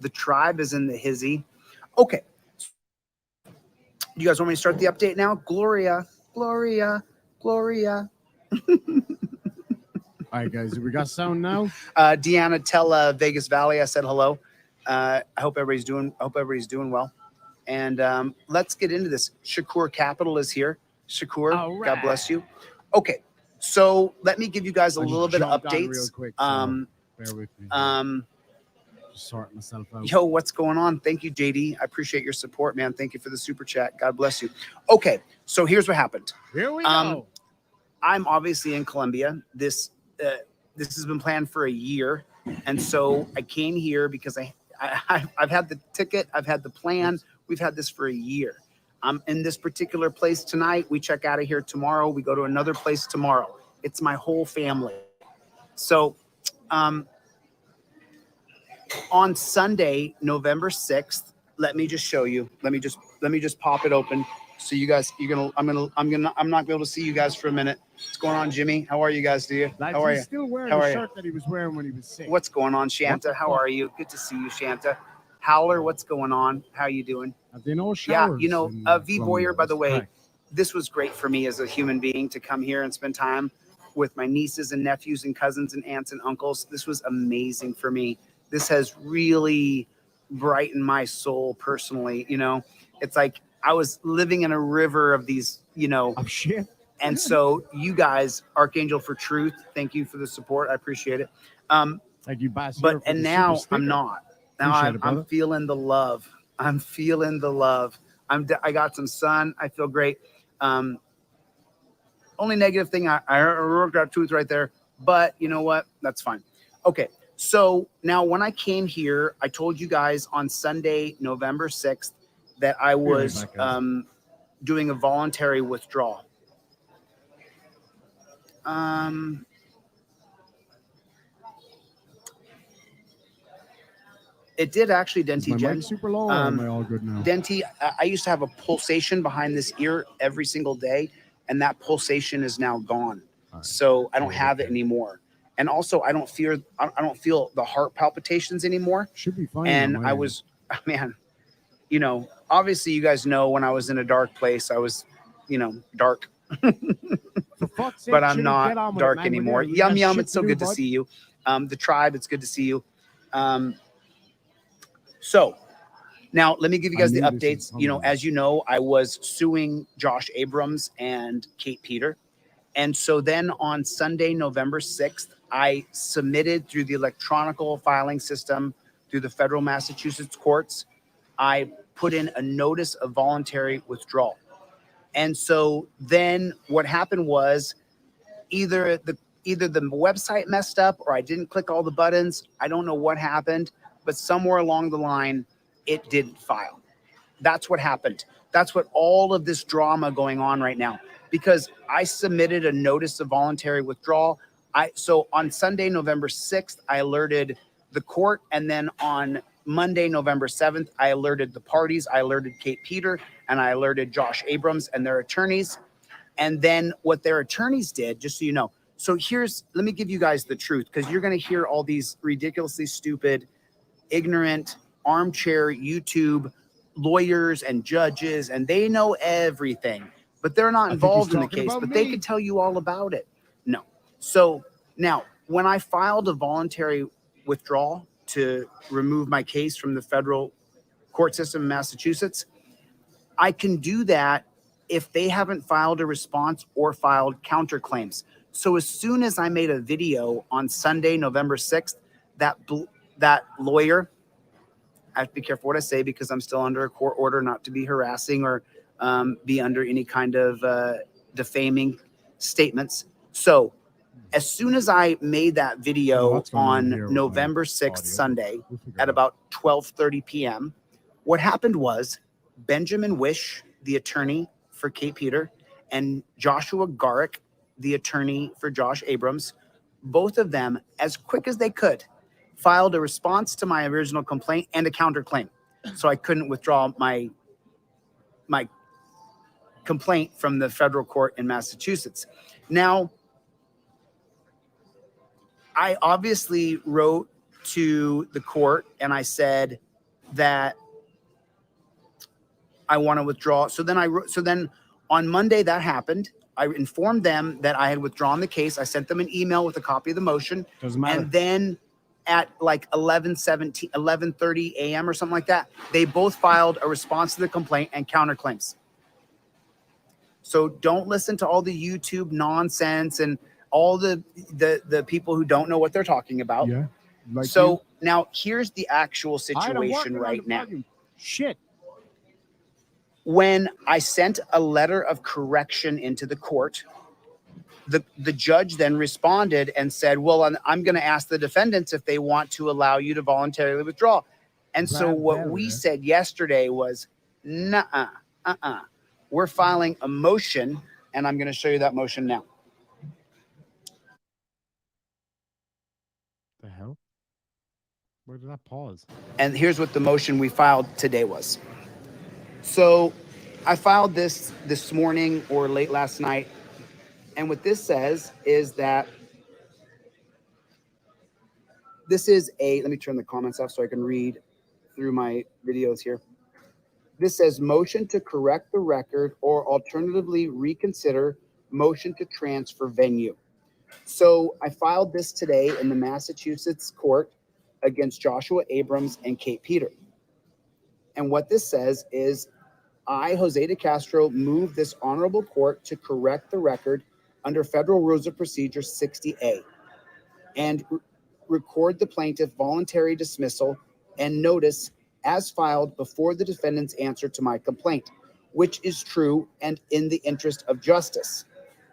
The tribe is in the hizzy. Okay. You guys want me to start the update now? Gloria. All right, guys, we got sound now. Deanna, tell Vegas Valley I said hello. I hope everybody's doing well. And let's get into this. Shakur Capital is here. Shakur, All God bless right. you. Okay, so let me give you guys a I just little bit of jumped on updates. real quick, so bear with me. Just sort myself out. Yo, what's going on? Thank you, JD. I appreciate your support, man. Thank you for the super chat. God bless you. Okay, so here's what happened. Here we go. I'm obviously in Colombia. This has been planned for a year, and so I came here because I've had the ticket, I've had the plan. We've had this for a year. I'm in this particular place tonight. We check out of here tomorrow. We go to another place tomorrow. It's my whole family. So, on Sunday, November 6th, let me just show you. Let me just pop it open. So you guys, I'm not gonna be able to see you guys for a minute. What's going on, Jimmy? How are you guys? How are you? He's still wearing How the are you? shirt that he was wearing when he was sick. What's going on, Shanta? How are you? Good to see you, Shanta. Howler, what's going on? How you doing? They know showers. Yeah, V Boyer, by the way, this was great for me as a human being to come here and spend time with my nieces and nephews and cousins and aunts and uncles. This was amazing for me. This has really brightened my soul personally. It's like I was living in a river of these, Oh, shit. And so you guys, Archangel for Truth, thank you for the support. I appreciate it. Like you buy And now I'm not. Now I'm feeling the love. I'm feeling the love. I got some sun. I feel great. Only negative thing, I worked out tooth right there, but you know what? That's fine. Okay. So now when I came here, I told you guys on Sunday, November 6th, that I was doing a voluntary withdrawal. It did actually, Denty. Jen. Super low. Am I all good now? Denty, I used to have a pulsation behind this ear every single day, and that pulsation is now gone. Right. So I don't have it anymore. And also, I don't feel the heart palpitations anymore. Should be fine. And I was, man, obviously you guys know when I was in a dark place, I was, dark. For fuck's sake, but I'm not dark anymore. Yum Yum, it's so good to see you. The tribe, it's good to see you. So now let me give you guys the updates. As you know, I was suing Josh Abrams and Kate Peter. And so then on Sunday, November 6th, I submitted through the electronic filing system through the federal Massachusetts courts. I put in a notice of voluntary withdrawal. And so then what happened was either the website messed up or I didn't click all the buttons. I don't know what happened, but somewhere along the line, it didn't file. That's what happened. That's what all of this drama going on right now, because I submitted a notice of voluntary withdrawal. So on Sunday, November 6th, I alerted the court. And then on Monday, November 7th, I alerted the parties. I alerted Kate Peter and I alerted Josh Abrams and their attorneys. And then what their attorneys did, just so you know. So let me give you guys the truth, because you're going to hear all these ridiculously stupid, ignorant, armchair YouTube lawyers and judges, and they know everything, but they're not involved in the case, but they can tell you all about it. No. So now, when I filed a voluntary withdrawal to remove my case from the federal court system in Massachusetts, I can do that if they haven't filed a response or filed counterclaims. So as soon as I made a video on Sunday, November 6th, that lawyer, I have to be careful what I say because I'm still under a court order not to be harassing or be under any kind of defaming statements. So as soon as I made that video on November 6th, Sunday, at about 12:30 p.m., what happened was Benjamin Wish, the attorney for Kate Peter, and Joshua Garrick, the attorney for Josh Abrams, both of them, as quick as they could, filed a response to my original complaint and a counterclaim. So I couldn't withdraw my complaint from the federal court in Massachusetts. Now, I obviously wrote to the court and I said, that I want to withdraw. So then on Monday that happened. I informed them that I had withdrawn the case. I sent them an email with a copy of the motion. Doesn't matter. And then at like 11:30 a.m. or something like that, they both filed a response to the complaint and counterclaims. So don't listen to all the YouTube nonsense and all the people who don't know what they're talking about. Yeah. Like so now here's the actual situation right now. Shit. When I sent a letter of correction into the court, the judge then responded and said, well, I'm going to ask the defendants if they want to allow you to voluntarily withdraw. And so what we said yesterday was, nuh-uh, we're filing a motion, and I'm going to show you that motion now. The hell? Where did that pause? And here's what the motion we filed today was. So I filed this morning or late last night. And what this says is that this is let me turn the comments off so I can read through my videos here. This says motion to correct the record or alternatively reconsider motion to transfer venue. So I filed this today in the Massachusetts court against Joshua Abrams and Kate Peter. And what this says is I, Jose de Castro, move this honorable court to correct the record under Federal Rules of Procedure 60A and record the plaintiff voluntary dismissal and notice as filed before the defendant's answer to my complaint, which is true and in the interest of justice.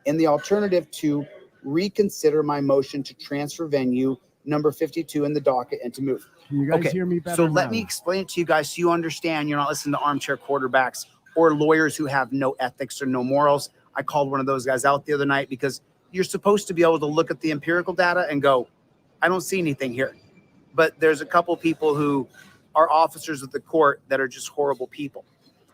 In the alternative, to reconsider my motion to transfer venue number 52 in the docket and to move. Can you guys hear me better? So let me explain it to you guys so you understand you're not listening to armchair quarterbacks or lawyers who have no ethics or no morals. I called one of those guys out the other night because you're supposed to be able to look at the empirical data and go, I don't see anything here. But there's a couple people who are officers of the court that are just horrible people.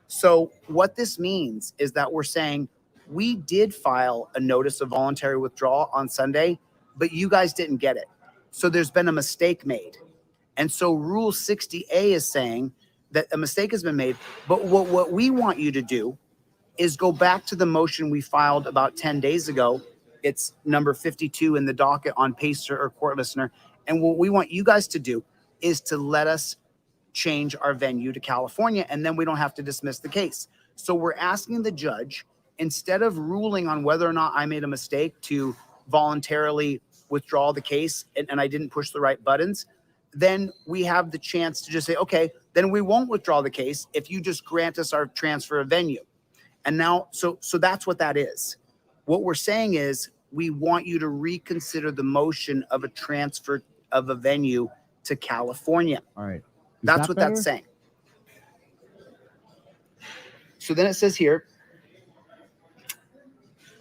So what this means is that we're saying we did file a notice of voluntary withdrawal on Sunday, but you guys didn't get it. So there's been a mistake made. And so Rule 60A is saying that a mistake has been made. But what we want you to do is go back to the motion we filed about 10 days ago. It's number 52 in the docket on Pacer or Court Listener. And what we want you guys to do is to let us change our venue to California, and then we don't have to dismiss the case. So we're asking the judge, instead of ruling on whether or not I made a mistake to voluntarily withdraw the case and I didn't push the right buttons, then we have the chance to just say, okay, then we won't withdraw the case if you just grant us our transfer of venue. And now, so that's what that is. What we're saying is we want you to reconsider the motion of a transfer of a venue to California. All right. That's what that's saying. So then it says here,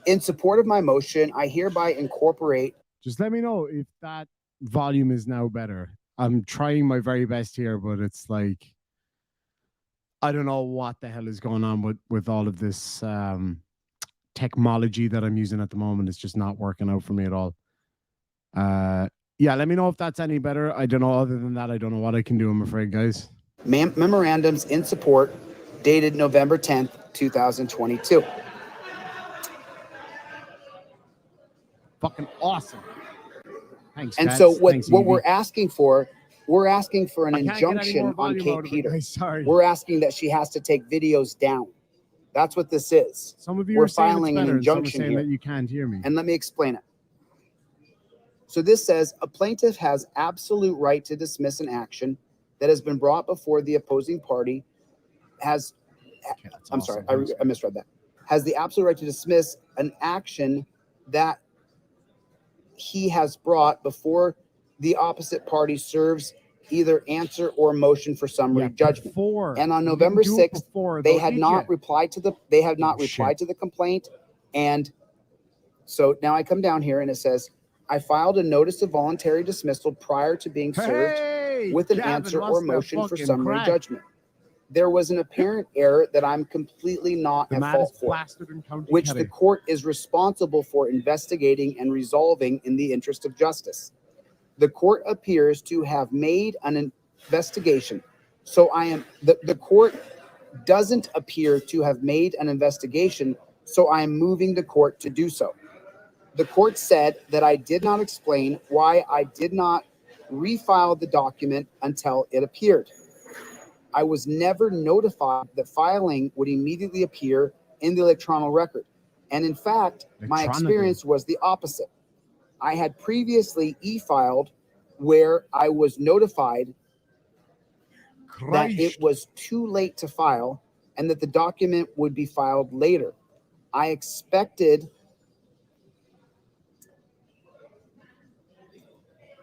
in support of my motion, I hereby incorporate. Just let me know if that volume is now better. I'm trying my very best here, but it's like, I don't know what the hell is going on with all of this technology that I'm using at the moment. It's just not working out for me at all. Yeah, let me know if that's any better. I don't know. Other than that, I don't know what I can do, I'm afraid, guys. Memorandums in support dated November 10th, 2022. Fucking awesome. Thanks, and Chats. so what Thanks, we're asking for an injunction on Kate it, Peter. sorry. We're asking that she has to take videos down. That's what this is. Some of you we're are saying filing it's better, an injunction saying here. That you can't hear me. And let me explain it. So this says a plaintiff has absolute right to dismiss an action that has been brought before the opposing party has, Okay, that's I'm awesome. sorry, I misread that. Has the absolute right to dismiss an action that he has brought before the opposite party serves either answer or motion for summary judgment. And on November 6th, they had not replied to the complaint. And so now I come down here and it says, I filed a notice of voluntary dismissal prior to being served with an answer or motion for summary judgment. There was an apparent error that I'm completely not at fault for, which the court is responsible for investigating and resolving in the interest of justice. The court appears to have made an investigation, So the court doesn't appear to have made an investigation, so I am moving the court to do so. The court said that I did not explain why I did not refile the document until it appeared. I was never notified that filing would immediately appear in the electronic record. And in fact, my experience was the opposite. I had previously e-filed where I was notified that it was too late to file and that the document would be filed later. I expected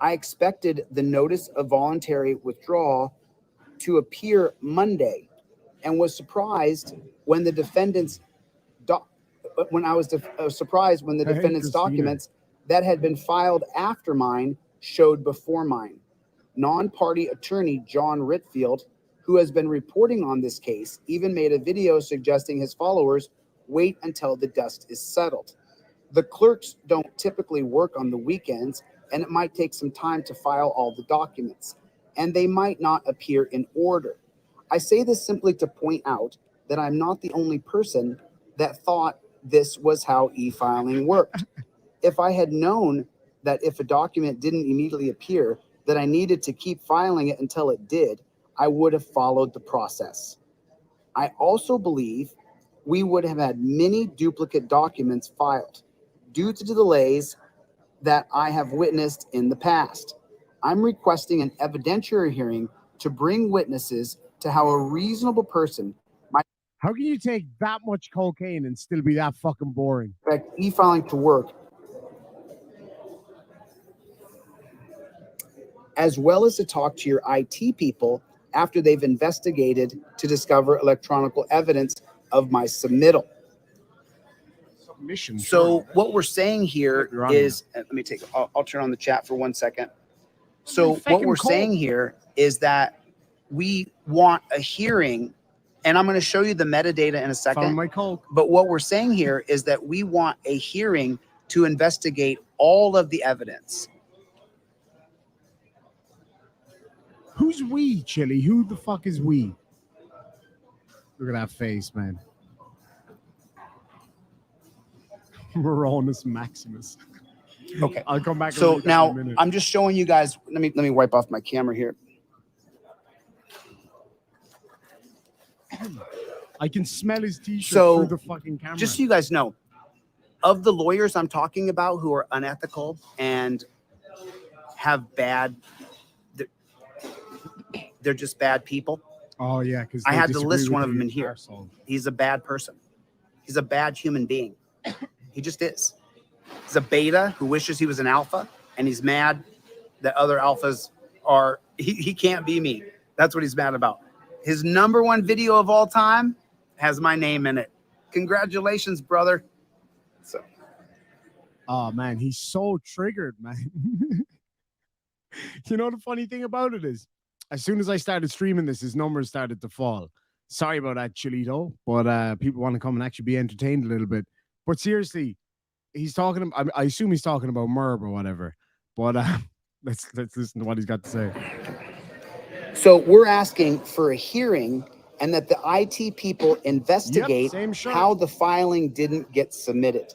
the notice of voluntary withdrawal to appear Monday and was surprised when the defendant's documents that had been filed after mine showed before mine. Non-party attorney John Ritfield, who has been reporting on this case, even made a video suggesting his followers wait until the dust is settled. The clerks don't typically work on the weekends, and it might take some time to file all the documents, and they might not appear in order. I say this simply to point out that I'm not the only person that thought this was how e-filing worked. If I had known that if a document didn't immediately appear, that I needed to keep filing it until it did, I would have followed the process. I also believe we would have had many duplicate documents filed due to the delays that I have witnessed in the past. I'm requesting an evidentiary hearing to bring witnesses to how a reasonable person might How can you take that much cocaine and still be that fucking boring? expect e-filing to work, as well as to talk to your IT people after they've investigated to discover electronic evidence of my submittal. Submission. So what we're saying here is, I'll turn on the chat for 1 second. So what we're saying here is that we want a hearing, and I'm going to show you the metadata in a second. But what we're saying here is that we want a hearing to investigate all of the evidence. Who's we, Chille? Who the fuck is we? Look at that face, man. Moronus Maximus. Okay, I'll come back. So now I'm just showing you guys. Let me wipe off my camera here. I can smell his t-shirt through the fucking camera. Just so you guys know, of the lawyers I'm talking about who are unethical and have bad, they're just bad people. Oh yeah, because I had to list one of them in here. He's a bad person. He's a bad human being. He just is. He's a beta who wishes he was an alpha, and he's mad that other alphas are, he can't be me. That's what he's mad about. His #1 video of all time has my name in it. Congratulations, brother. So, oh man, he's so triggered, man. You know the funny thing about it is, as soon as I started streaming this, his numbers started to fall. Sorry about that, Chillito, but people want to come and actually be entertained a little bit. But seriously, he's talking. I assume he's talking about Merb or whatever. But let's listen to what he's got to say. So we're asking for a hearing and that the IT people investigate how the filing didn't get submitted.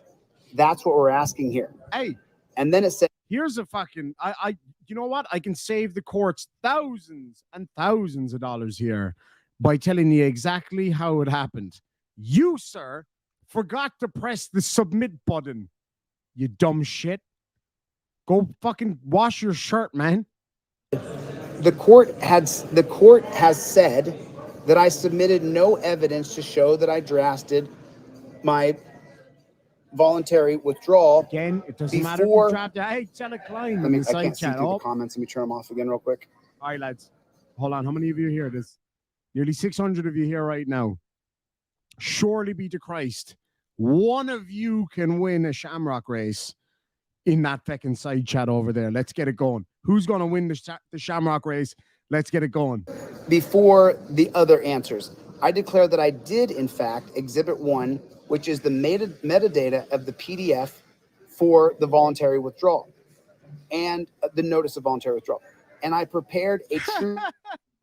That's what we're asking here. Hey, and then it says, here's a fucking, you know what? I can save the courts thousands and thousands of dollars here by telling you exactly how it happened. You, sir, forgot to press the submit button. You dumb shit. Go fucking wash your shirt, man. The court has said that I submitted no evidence to show that I drafted my voluntary withdrawal. Again, it doesn't matter if you drafted. Hey, tell a client. I can't see through the comments. Let me turn them off again real quick. All right, lads. Hold on. How many of you here? There's nearly 600 of you here right now. Surely be to Christ, one of you can win a Shamrock race in that fucking side chat over there. Let's get it going. Who's going to win the Shamrock race? Let's get it going. Before the other answers, I declare that I did, in fact, Exhibit 1, which is the metadata of the PDF for the voluntary withdrawal and the notice of voluntary withdrawal. And I prepared a true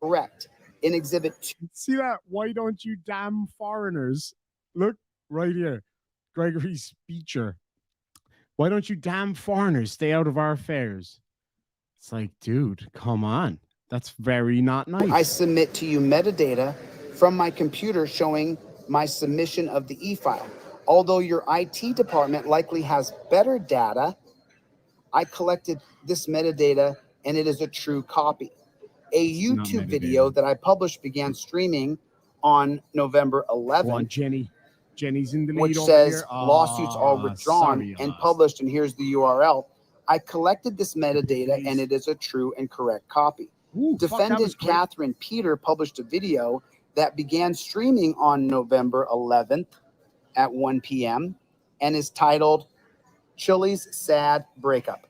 correct In Exhibit 2, See that? Why don't you damn foreigners? Look right here. Gregory Speecher. Why don't you damn foreigners stay out of our affairs? It's like, dude, come on. That's very not nice. I submit to you metadata from my computer showing my submission of the e-file. Although your IT department likely has better data, I collected this metadata and it is a true copy. A not YouTube metadata. video that I published began streaming on November Go 11th, on, Jenny. Jenny's in the lead which over says here. lawsuits are withdrawn sorry, and published, and here's the URL. I collected this metadata and it is a true and correct copy. Ooh, fuck, that was Defendant quick. Catherine Peter published a video that began streaming on November 11th at 1 p.m. and is titled Chille's Sad Breakup,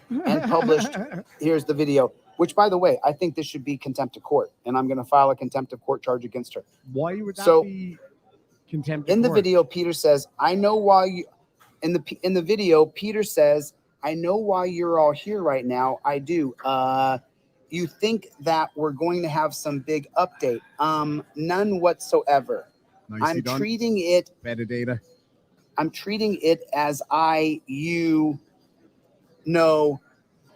and published, here's the video, which, by the way, I think this should be contempt of court, and I'm going to file a contempt of court charge against her. Why would that So, be contempt of in the court? video, Peter says, I know why you, in the video, Peter says, I know why you're all here right now. I do. You think that we're going to have some big update? None whatsoever. Nicely I'm done. treating it Metadata. I'm treating it as you know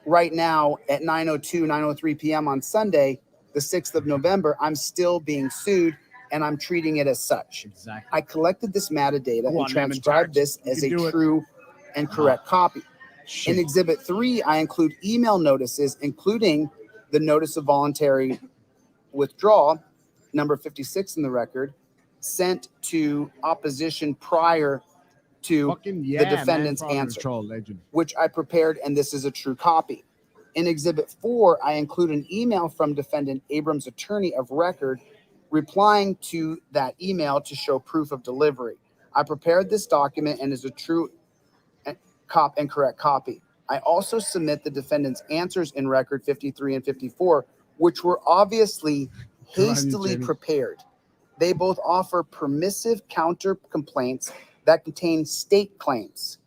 right now at 9:03 p.m. on Sunday, the 6th of November, I'm still being sued and I'm treating it as such. Exactly. I collected this metadata Go and on, transcribed Lemon this Tart. as You a can do it. true and correct copy. Shit. In Exhibit 3, I include email notices, including the notice of voluntary withdrawal, number 56 in the record, sent to opposition prior to Fucking yeah, the defendant's man, Father answer, Troll, legend. which I prepared, and this is a true copy. In Exhibit 4, I include an email from defendant Abrams' attorney of record replying to that email to show proof of delivery. I prepared this document and is a true and correct copy. I also submit the defendant's answers in record 53 and 54, which were obviously hastily prepared. They both offer permissive counter complaints that contain state claims,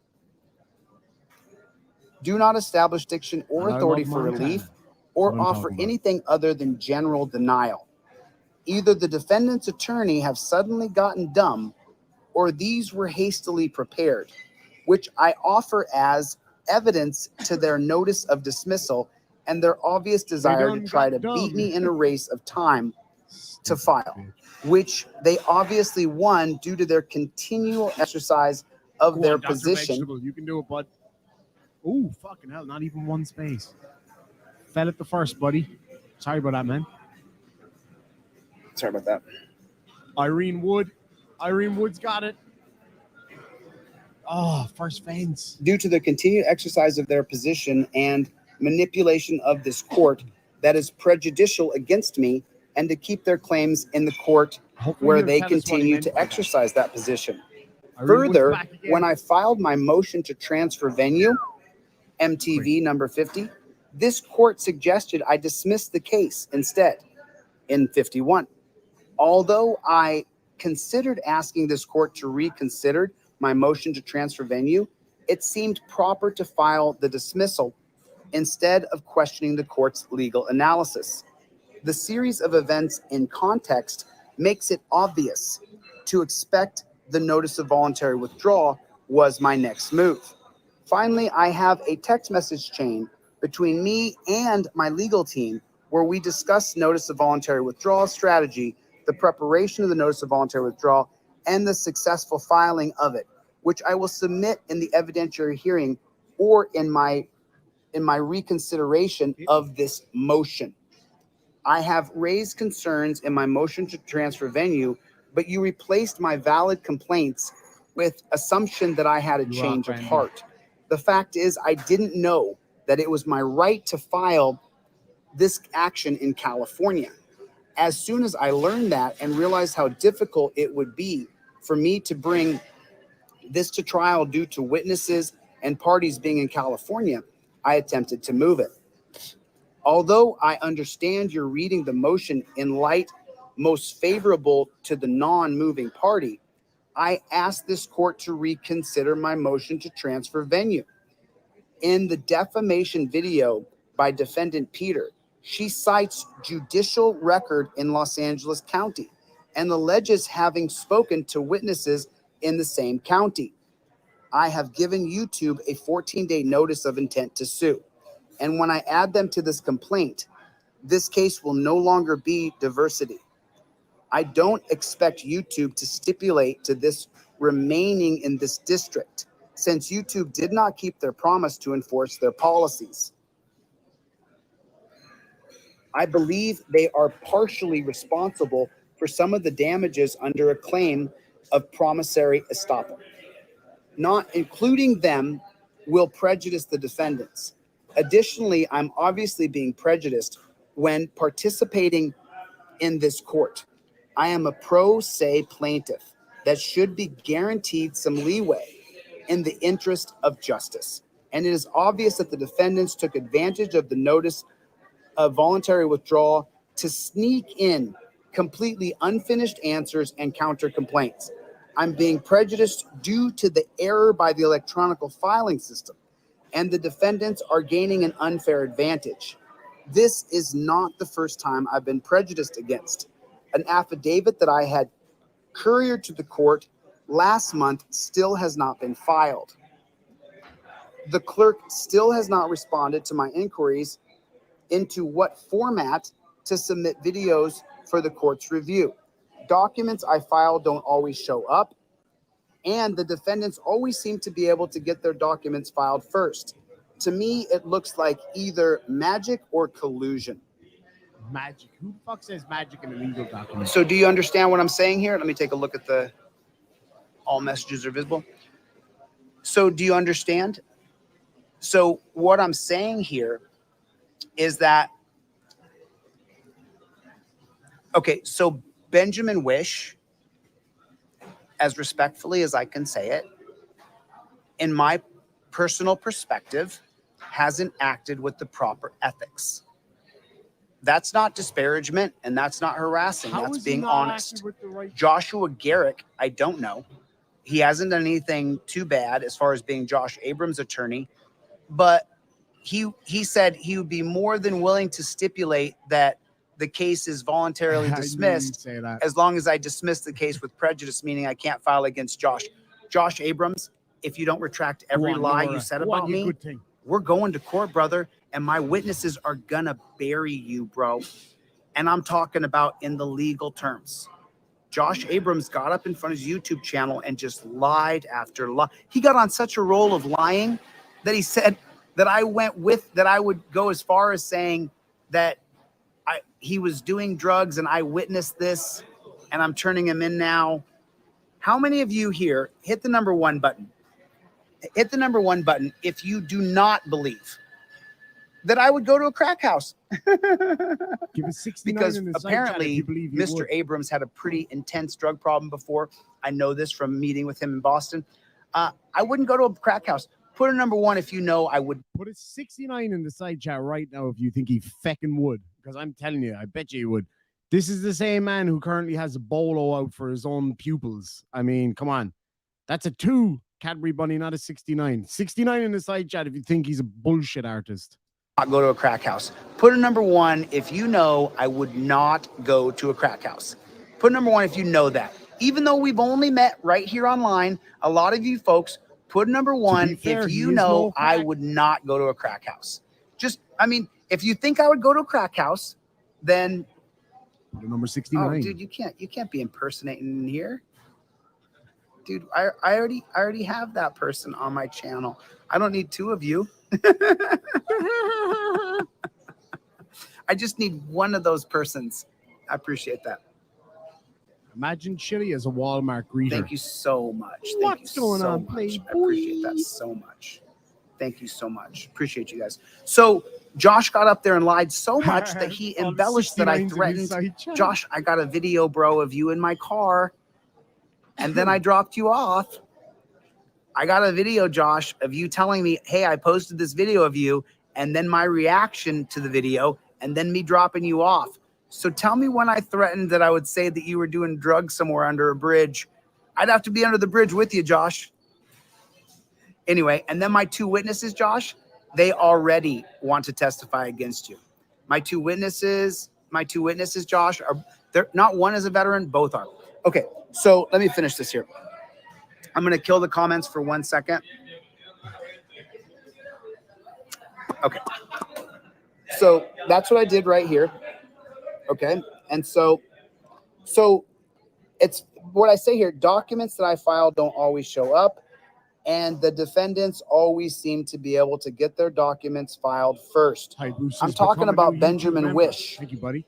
do not establish diction or authority for relief, or offer anything other than general denial. Either the defendant's attorney have suddenly gotten dumb, or these were hastily prepared, which I offer as evidence to their notice of dismissal and their obvious desire to try to beat me in a race of time to file, which they obviously won due to their continual exercise of their position. You can do it, bud. Ooh, fucking hell, not even one space. Fell at the first, buddy. Sorry about that, man. Sorry about that. Irene Wood's got it. Oh, first fence. Due to the continued exercise of their position and manipulation of this court that is prejudicial against me, and to keep their claims in the court where they continue to exercise that position. Further, when I filed my motion to transfer venue, MTV number 50, this court suggested I dismiss the case instead in 51. Although I considered asking this court to reconsider my motion to transfer venue, it seemed proper to file the dismissal instead of questioning the court's legal analysis. The series of events in context makes it obvious to expect the notice of voluntary withdrawal was my next move. Finally, I have a text message chain between me and my legal team where we discuss notice of voluntary withdrawal strategy, the preparation of the notice of voluntary withdrawal, and the successful filing of it, which I will submit in the evidentiary hearing or in my reconsideration of this motion. I have raised concerns in my motion to transfer venue, but you replaced my valid complaints with assumption that I had a change of heart. The fact is, I didn't know that it was my right to file this action in California. As soon as I learned that and realized how difficult it would be for me to bring this to trial due to witnesses and parties being in California, I attempted to move it. Although I understand you're reading the motion in light most favorable to the non-moving party, I asked this court to reconsider my motion to transfer venue. In the defamation video by defendant Peter, She cites judicial record in Los Angeles County and alleges having spoken to witnesses in the same county. I have given YouTube a 14-day notice of intent to sue. And when I add them to this complaint, this case will no longer be diversity. I don't expect YouTube to stipulate to this remaining in this district, since YouTube did not keep their promise to enforce their policies. I believe they are partially responsible for some of the damages under a claim of promissory estoppel. Not including them will prejudice the defendants. Additionally, I'm obviously being prejudiced when participating in this court. I am a pro se plaintiff that should be guaranteed some leeway in the interest of justice. And it is obvious that the defendants took advantage of the notice of voluntary withdrawal to sneak in completely unfinished answers and counter complaints. I'm being prejudiced due to the error by the electronic filing system, and the defendants are gaining an unfair advantage. This is not the first time I've been prejudiced against. An affidavit that I had couriered to the court last month still has not been filed. The clerk still has not responded to my inquiries into what format to submit videos for the court's review. Documents I file don't always show up, and the defendants always seem to be able to get their documents filed first. To me, it looks like either magic or collusion. Magic. Who the fuck says magic in a legal document? So do you understand what I'm saying here? Let me take a look at the all messages are visible. So do you understand? So what I'm saying here is that, okay, so Benjamin Wish, as respectfully as I can say it, in my personal perspective, hasn't acted with the proper ethics. That's not disparagement and that's not harassing. How that's is he being not honest. acting with the right- Joshua Garrick, I don't know. He hasn't done anything too bad as far as being Josh Abrams' attorney, but he said he would be more than willing to stipulate that the case is voluntarily dismissed as long as I dismiss the case with prejudice, meaning I can't file against Josh Abrams. If you don't retract every lie you said about me, we're going to court, brother, and my witnesses are gonna bury you, bro. And I'm talking about in the legal terms. Josh Abrams got up in front of his YouTube channel and just lied after lie. He got on such a roll of lying that he said that I would go as far as saying that he was doing drugs and I witnessed this and I'm turning him in now. How many of you here hit the number 1 button? Hit the number 1 button if you do not believe that I would go to a crack house. Give us 69 because in the apparently Mr. Abrams had a pretty intense drug problem before. I know this from meeting with him in Boston. I wouldn't go to a crack house. Put a number 1 if you know I would. Put a 69 in the side chat right now if you think he feckin' would. Because I'm telling you, I bet you he would. This is the same man who currently has a bolo out for his own pupils. I mean, come on. That's a 2, Cadbury Bunny, not a 69. 69 in the side chat if you think he's a bullshit artist. Not go to a crack house. Put a number 1 if you know I would not go to a crack house. Put number 1 if you know that. Even though we've only met right here online, a lot of you folks, put number 1 if you know I would not go to a crack house. Just, I mean, if you think I would go to a crack house, then put a number 69. Oh, dude, you can't be impersonating in here. Dude, I already have that person on my channel. I don't need 2 of you. I just need 1 of those persons. I appreciate that. Imagine Chille as a Walmart greeter. Thank you so much. What's going on, Playboy? I appreciate that so much. Thank you so much. Appreciate you guys. So Josh got up there and lied so much that he embellished that I threatened. Josh, I got a video, bro, of you in my car. And then I dropped you off. I got a video, Josh, of you telling me, hey, I posted this video of you, and then my reaction to the video, and then me dropping you off. So tell me when I threatened that I would say that you were doing drugs somewhere under a bridge. I'd have to be under the bridge with you, Josh. Anyway, and then my 2 witnesses, Josh, they already want to testify against you. My two witnesses, Josh, are they're not one is a veteran, both are. Okay, so let me finish this here. I'm gonna kill the comments for 1 second. Okay. So that's what I did right here. Okay. And so it's what I say here, documents that I filed don't always show up. And the defendants always seem to be able to get their documents filed first. I'm talking about Benjamin Wish. Thank you, buddy.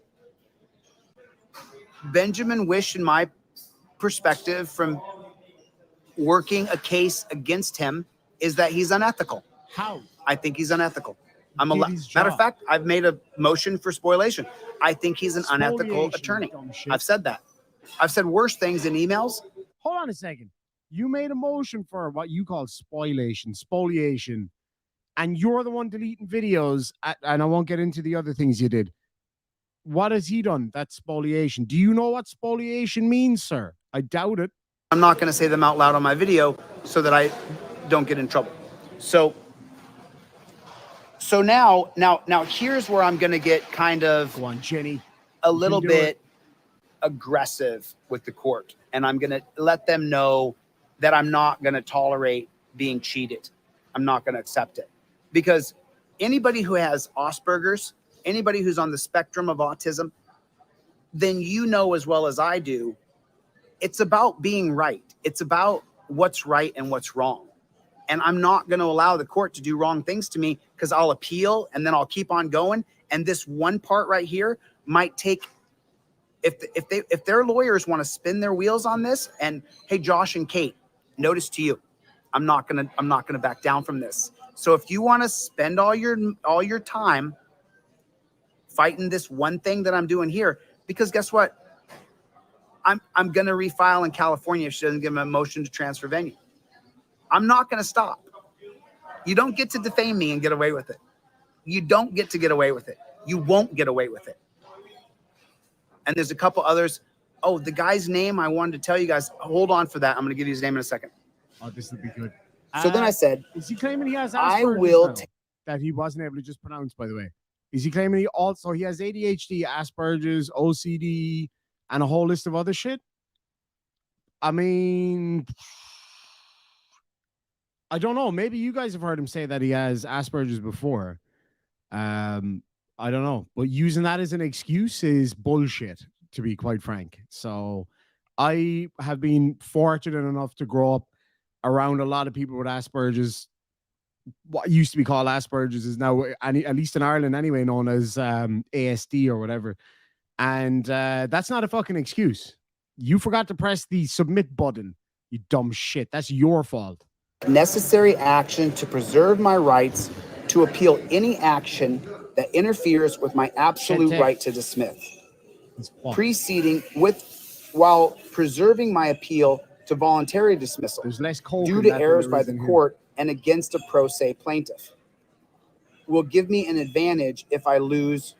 Benjamin Wish, in my perspective, from working a case against him, is that he's unethical. How? I think he's unethical. Matter of fact, I've made a motion for spoliation. I think he's an unethical attorney. I've said that. I've said worse things in emails. Hold on a second. You made a motion for what you call spoliation, and you're the one deleting videos, and I won't get into the other things you did. What has he done? That's spoliation. Do you know what spoliation means, sir? I doubt it. I'm not going to say them out loud on my video so that I don't get in trouble. So now here's where I'm going to get kind of go on, Jenny, a little bit aggressive with the court, and I'm going to let them know that I'm not going to tolerate being cheated. I'm not going to accept it, because anybody who has Asperger's, anybody who's on the spectrum of autism, then you know as well as I do, it's about being right. It's about what's right and what's wrong. And I'm not going to allow the court to do wrong things to me, because I'll appeal and then I'll keep on going. And this one part right here might take, if their lawyers want to spin their wheels on this, and hey, Josh and Kate, notice to you, I'm not gonna back down from this. So if you want to spend all your time fighting this one thing that I'm doing here, because guess what? I'm gonna refile in California if she doesn't give him a motion to transfer venue. I'm not gonna stop. You don't get to defame me and get away with it. You don't get to get away with it. You won't get away with it. And there's a couple others. Oh, the guy's name I wanted to tell you guys. Hold on for that. I'm going to give you his name in a second. Oh, this would be good. So then I said, is he claiming he has Asperger's? I will that he wasn't able to just pronounce, by the way. Is he claiming he has ADHD, Asperger's, OCD, and a whole list of other shit? I mean, I don't know. Maybe you guys have heard him say that he has Asperger's before. I don't know, but using that as an excuse is bullshit, to be quite frank. So I have been fortunate enough to grow up around a lot of people with Asperger's. What used to be called Asperger's is now, at least in Ireland anyway, known as ASD or whatever. And that's not a fucking excuse. You forgot to press the submit button, you dumb shit. That's your fault. Necessary action to preserve my rights to appeal any action that interferes with my absolute right to dismiss, while preserving my appeal to voluntary dismissal due to errors by the court and against a pro se plaintiff, will give me an advantage if I lose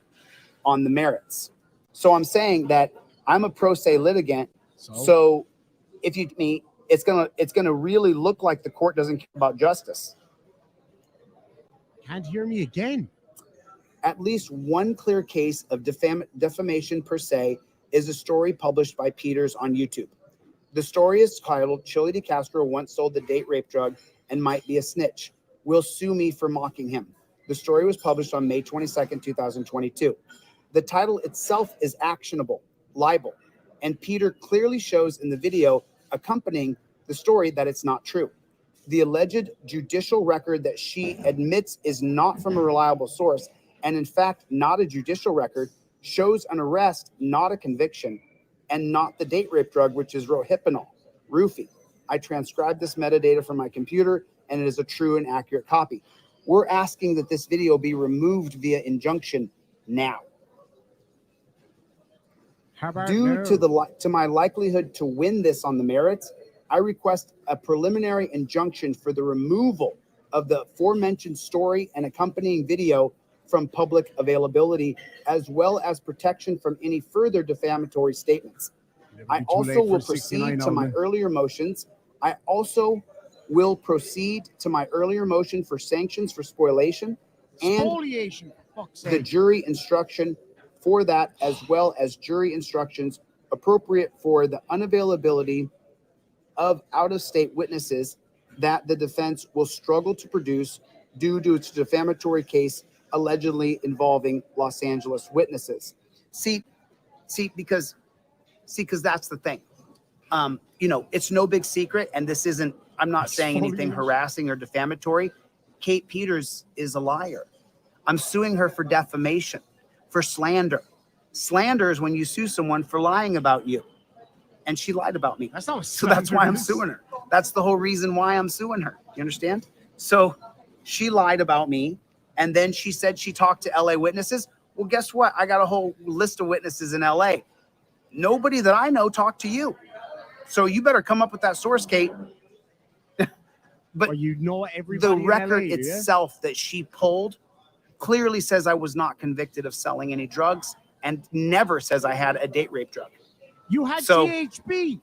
on the merits. So I'm saying that I'm a pro se litigant. So if you me, it's gonna really look like the court doesn't care about justice. Can't hear me again. At least one clear case of defamation per se is a story published by Peters on YouTube. The story is titled, Chille de Castro once sold the date rape drug and might be a snitch. Will sue me for mocking him. The story was published on May 22nd, 2022. The title itself is actionable, libel, and Peter clearly shows in the video accompanying the story that it's not true. The alleged judicial record that she admits is not from a reliable source, and in fact, not a judicial record, shows an arrest, not a conviction, and not the date rape drug, which is rohypnol, roofie. I transcribed this metadata from my computer, and it is a true and accurate copy. We're asking that this video be removed via injunction now. Due to my likelihood to win this on the merits, I request a preliminary injunction for the removal of the aforementioned story and accompanying video from public availability, as well as protection from any further defamatory statements. I also will proceed to my earlier motions. I also will proceed to my earlier motion for sanctions for spoliation and fuck's the sake. jury instruction for that, as well as jury instructions appropriate for the unavailability of out-of-state witnesses that the defense will struggle to produce due to its defamatory case allegedly involving Los Angeles witnesses. Because that's the thing. It's no big secret, and this isn't, I'm not saying anything harassing or defamatory. Kate Peters is a liar. I'm suing her for defamation, for slander. Slander is when you sue someone for lying about you. And she lied about me. That's not what so that's why I'm slander is. suing her. That's the whole reason why I'm suing her. You understand? So she lied about me. And then she said she talked to LA witnesses. Well, guess what? I got a whole list of witnesses in LA. Nobody that I know talked to you. So you better come up with that source, Kate. But everybody the in record LA, itself that she pulled clearly says I was not convicted of selling any drugs, and never says I had a date rape drug. You had GHB.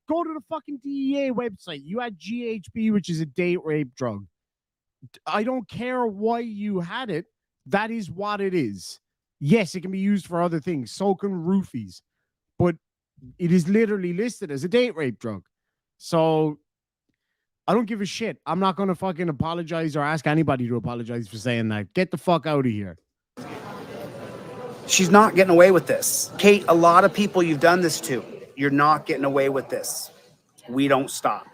Go to the fucking DEA website. You had GHB, which is a date rape drug. I don't care why you had it. That is what it is. Yes, it can be used for other things. So can roofies. But it is literally listed as a date rape drug. So I don't give a shit. I'm not going to fucking apologize or ask anybody to apologize for saying that. Get the fuck out of here. She's not getting away with this. Kate, a lot of people you've done this to. You're not getting away with this. We don't stop.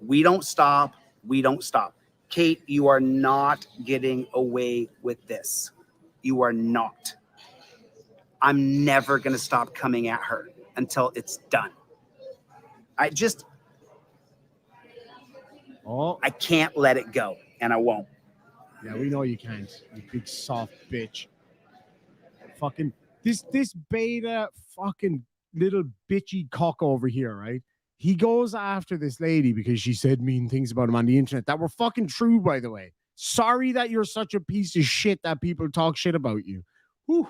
We don't stop. We don't stop. Kate, you are not getting away with this. You are not. I'm never going to stop coming at her until it's done. I can't let it go, and I won't. Yeah, we know you can't. You big soft bitch. Fucking this beta fucking little bitchy cock over here, right? He goes after this lady because she said mean things about him on the internet that were fucking true, by the way. Sorry that you're such a piece of shit that people talk shit about you. Whew.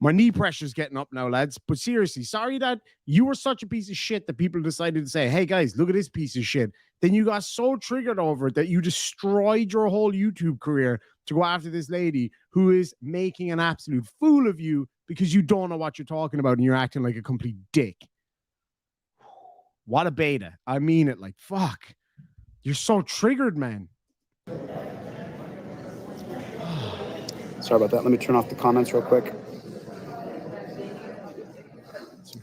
My knee pressure's getting up now, lads. But seriously, sorry that you were such a piece of shit that people decided to say, hey, guys, look at this piece of shit. Then you got so triggered over it that you destroyed your whole YouTube career to go after this lady who is making an absolute fool of you because you don't know what you're talking about and you're acting like a complete dick. What a beta. I mean it, like, fuck. You're so triggered, man. Sorry about that. Let me turn off the comments real quick.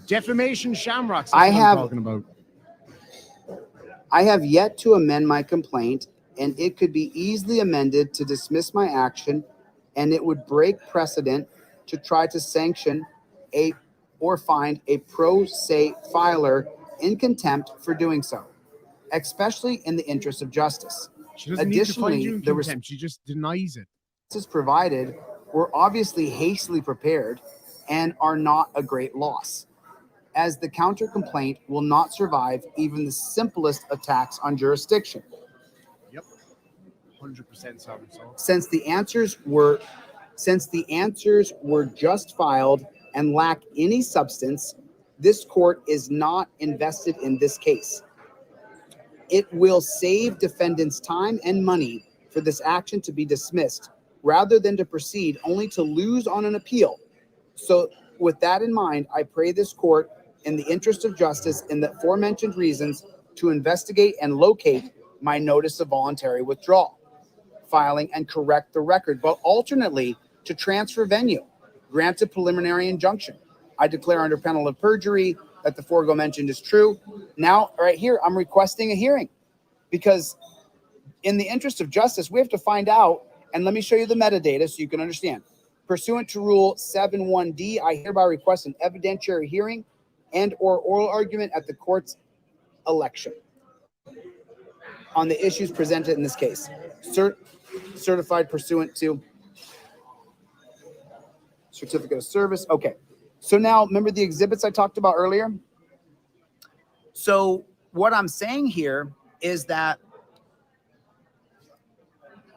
Defamation shamrocks. I'm talking about. I have yet to amend my complaint, and it could be easily amended to dismiss my action, and it would break precedent to try to sanction or find a pro se filer in contempt for doing so, especially in the interest of justice. She doesn't need to find you in contempt. She just denies it. Provided were obviously hastily prepared and are not a great loss, as the counter complaint will not survive even the simplest attacks on jurisdiction. Yep, 100% so. Since the answers were just filed and lack any substance, this court is not invested in this case. It will save defendants time and money for this action to be dismissed rather than to proceed only to lose on an appeal. So with that in mind, I pray this court, in the interest of justice and the aforementioned reasons, to investigate and locate my notice of voluntary withdrawal, filing, and correct the record, but alternately to transfer venue, grant a preliminary injunction. I declare under penalty of perjury that the foregoing mentioned is true. Now, right here, I'm requesting a hearing because in the interest of justice, we have to find out, and let me show you the metadata so you can understand. Pursuant to Rule 7.1D, I hereby request an evidentiary hearing and or oral argument at the court's election on the issues presented in this case. Certified pursuant to certificate of service. Okay. So now, remember the exhibits I talked about earlier? So what I'm saying here is that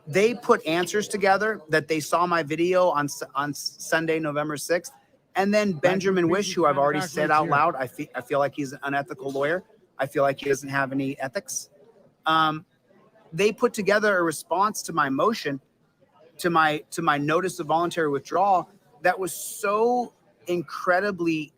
they put answers together that they saw my video on Sunday, November 6th. And then Benjamin Wish, who I've already said out loud, I feel like he's an unethical lawyer. I feel like he doesn't have any ethics. They put together a response to my motion to my notice of voluntary withdrawal that was so incredibly,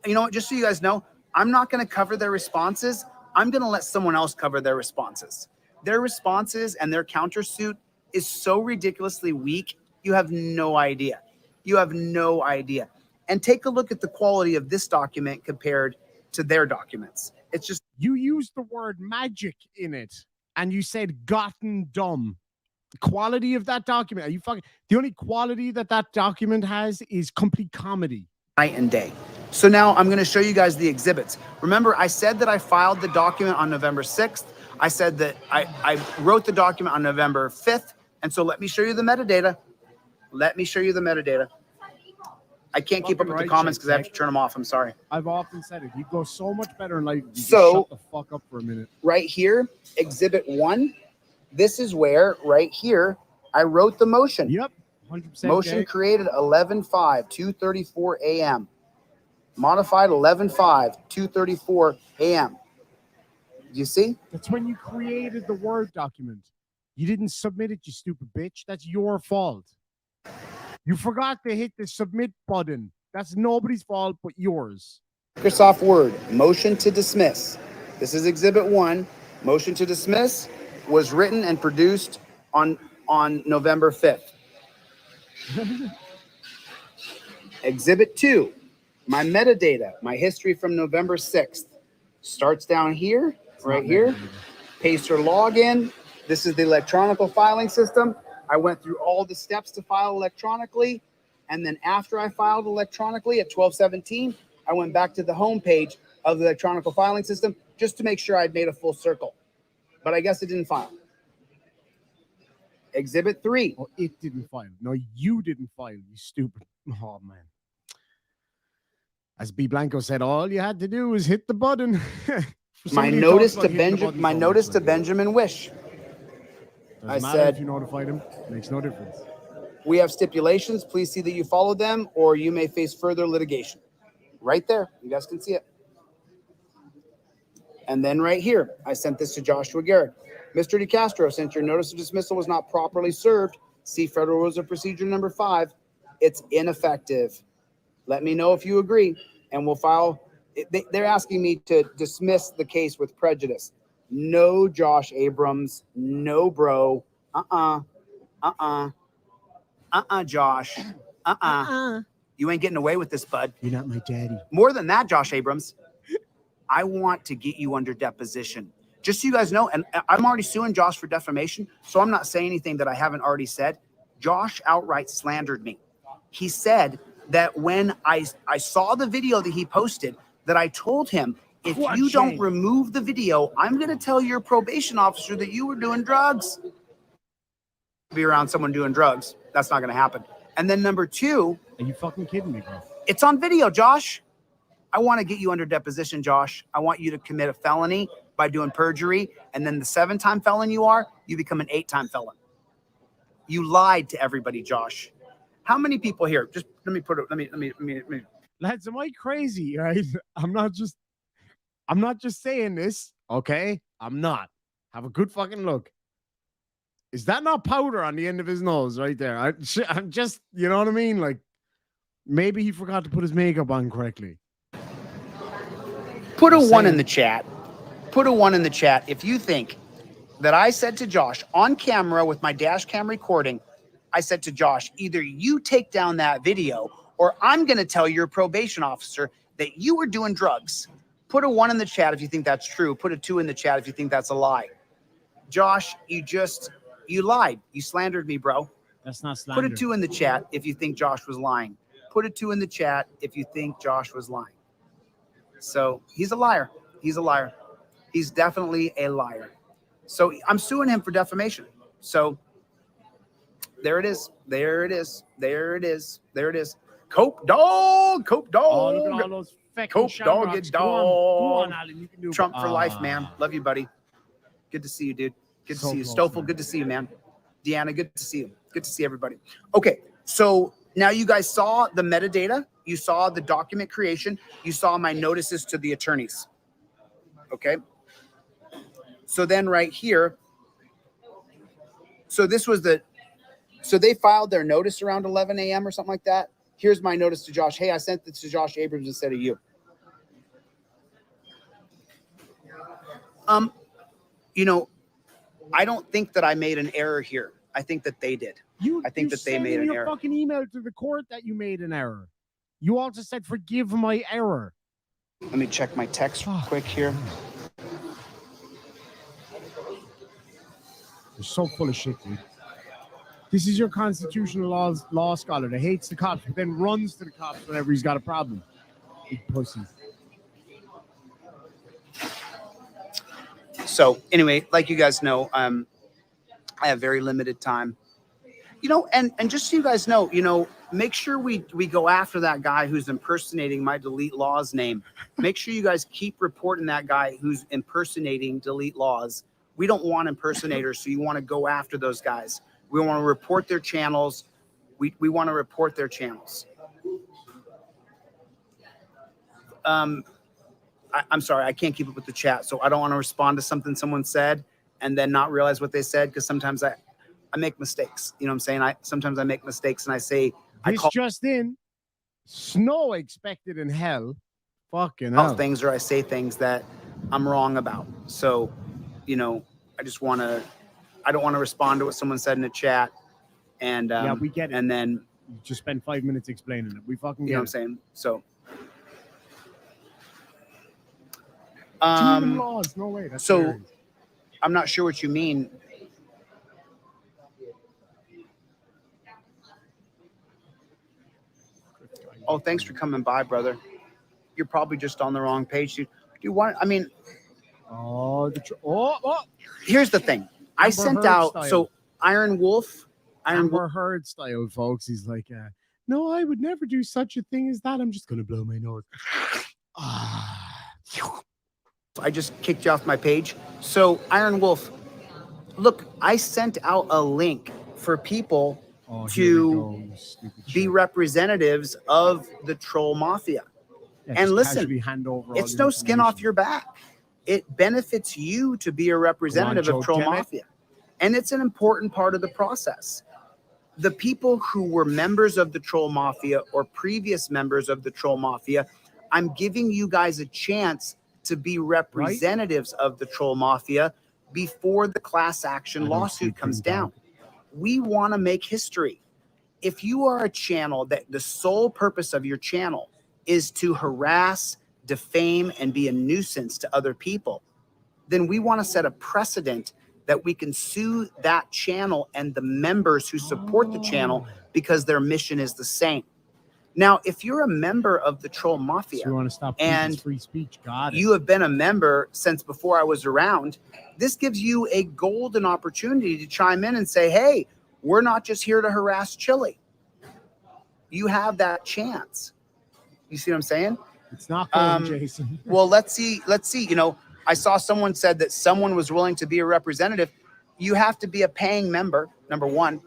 you know what, just so you guys know, I'm not going to cover their responses. I'm going to let someone else cover their responses. Their responses and their countersuit is so ridiculously weak. You have no idea. You have no idea. And take a look at the quality of this document compared to their documents. It's just, You used the word magic in it, and you said gotten dumb. The quality of that document, are you fucking? The only quality that document has is complete comedy. night and day. So now I'm going to show you guys the exhibits. Remember, I said that I filed the document on November 6th. I said that I wrote the document on November 5th. And so let me show you the metadata. Let me show you the metadata. I can't keep up with the comments because I have to turn them off. I'm sorry. I've often said it. You go so much better in life. You So, shut the fuck up for a minute. Right here, exhibit 1. This is where, right here, I wrote the motion. Yep. 100% Motion gay. created 11/5, 2:34 a.m. Modified 11/5, 2:34 a.m. Do you see? That's when you created the Word document. You didn't submit it, you stupid bitch. That's your fault. You forgot to hit the submit button. That's nobody's fault but yours. Microsoft Word, motion to dismiss. This is exhibit 1. Motion to dismiss was written and produced on November 5th. Exhibit 2, my metadata, my history from November 6th. Starts down here, right here. Paste your login. This is the electronic filing system. I went through all the steps to file electronically. And then after I filed electronically at 12:17, I went back to the home page of the electronic filing system just to make sure I'd made a full circle. But I guess it didn't file. Exhibit 3. Oh, it didn't file. No, you didn't file, you stupid. Oh, man. As B. Blanco said, all you had to do was hit the button. My notice to Benjamin Wish. Doesn't I matter said, if you notified him. Makes no difference. we have stipulations. Please see that you follow them or you may face further litigation. Right there. You guys can see it. And then right here, I sent this to Joshua Garrett. Mr. DeCastro, since your notice of dismissal was not properly served, see Federal Rules of Procedure number 5. It's ineffective. Let me know if you agree, and we'll file. They're asking me to dismiss the case with prejudice. No, Josh Abrams. No, bro. Josh. You ain't getting away with this, bud. You're not my daddy. More than that, Josh Abrams. I want to get you under deposition. Just so you guys know, and I'm already suing Josh for defamation, so I'm not saying anything that I haven't already said. Josh outright slandered me. He said that when I saw the video that he posted, that I told him, if you don't remove the video, I'm going to tell your probation officer that you were doing drugs. Be around someone doing drugs. That's not going to happen. And then number 2. Are you fucking kidding me, bro? It's on video, Josh. I want to get you under deposition, Josh. I want you to commit a felony by doing perjury. And then the 7-time felon you are, you become an 8-time felon. You lied to everybody, Josh. How many people here? Just let me put it. Let me. Lads, am I crazy? Right? I'm not just saying this. Okay, I'm not. Have a good fucking look. Is that not powder on the end of his nose right there? I'm just, you know what I mean? Like, maybe he forgot to put his makeup on correctly. Put a 1 in the chat. Put a 1 in the chat if you think that I said to Josh on camera with my dash cam recording, I said to Josh, either you take down that video or I'm going to tell your probation officer that you were doing drugs. Put a 1 in the chat if you think that's true. Put a 2 in the chat if you think that's a lie. Josh, you lied. You slandered me, bro. That's not slander. Put a 2 in the chat if you think Josh was lying. Put a 2 in the chat if you think Josh was lying. So he's a liar. He's a liar. He's definitely a liar. So I'm suing him for defamation. So there it is. There it is. There it is. There it is. Cope dog. Cope dog. Oh, look at all those Cope dog. Get dog. Go on, Alan. You can do Trump for life, man. Love you, buddy. Good to see you, dude. Good to see you. Stoffel, good to see you, man. Deanna, good to see you. Good to see everybody. Okay, so now you guys saw the metadata. You saw the document creation. You saw my notices to the attorneys. Okay. So then right here, so this was the So they filed their notice around 11 a.m. or something like that. Here's my notice to Josh. Hey, I sent this to Josh Abrams instead of you. You know, I don't think that I made an error here. I think that they did. I think that they made an error. You fucking email to the court that you made an error. You also said, forgive my error. Let me check my text quick here. You're so full of shit, dude. This is your constitutional law scholar that hates the cops, but then runs to the cops whenever he's got a problem. Big pussy. So anyway, like you guys know, I have very limited time. You know, and just so you guys know, you know, make sure we go after that guy who's impersonating my Delete Laws name. Make sure you guys keep reporting that guy who's impersonating Delete Laws. We don't want impersonators, so you want to go after those guys. We want to report their channels. We want to report their channels. I'm sorry, I can't keep up with the chat, so I don't want to respond to something someone said and then not realize what they said, because sometimes I make mistakes. You know what I'm saying? Sometimes I make mistakes and I say, just in, snow expected in hell. Fucking hell. Things, or I say things that I'm wrong about. So, you know, I don't want to respond to what someone said in the chat. And yeah, we get it. And then you just spend 5 minutes explaining it. We fucking get you know it. what I'm saying? So laws, no way. That's so scary. I'm not sure what you mean. Oh, thanks for coming by, brother. You're probably just on the wrong page. Do you want? I mean, here's the thing. I sent out so Iron Wolf, Amber Heard style, folks. He's like, no, I would never do such a thing as that. I'm just gonna blow my nose. I just kicked you off my page. So Iron Wolf, look, I sent out a link for people to be representatives of the troll mafia. Yeah, and listen, it's no skin off your back. It benefits you to be a representative of troll mafia. And it's an important part of the process. The people who were members of the troll mafia or previous members of the troll mafia, I'm giving you guys a chance to be representatives of the troll mafia before the class action lawsuit comes down. We want to make history. If you are a channel that the sole purpose of your channel is to harass, defame, and be a nuisance to other people, then we want to set a precedent that we can sue that channel and the members who support the channel because their mission is the same. Now, if you're a member of the troll mafia, you want to stop and free speech, you have been a member since before I was around, this gives you a golden opportunity to chime in and say, hey, we're not just here to harass Chille. You have that chance. You see what I'm saying? It's not going, Jason. Well, let's see. You know, I saw someone said that someone was willing to be a representative. You have to be a paying member, number one,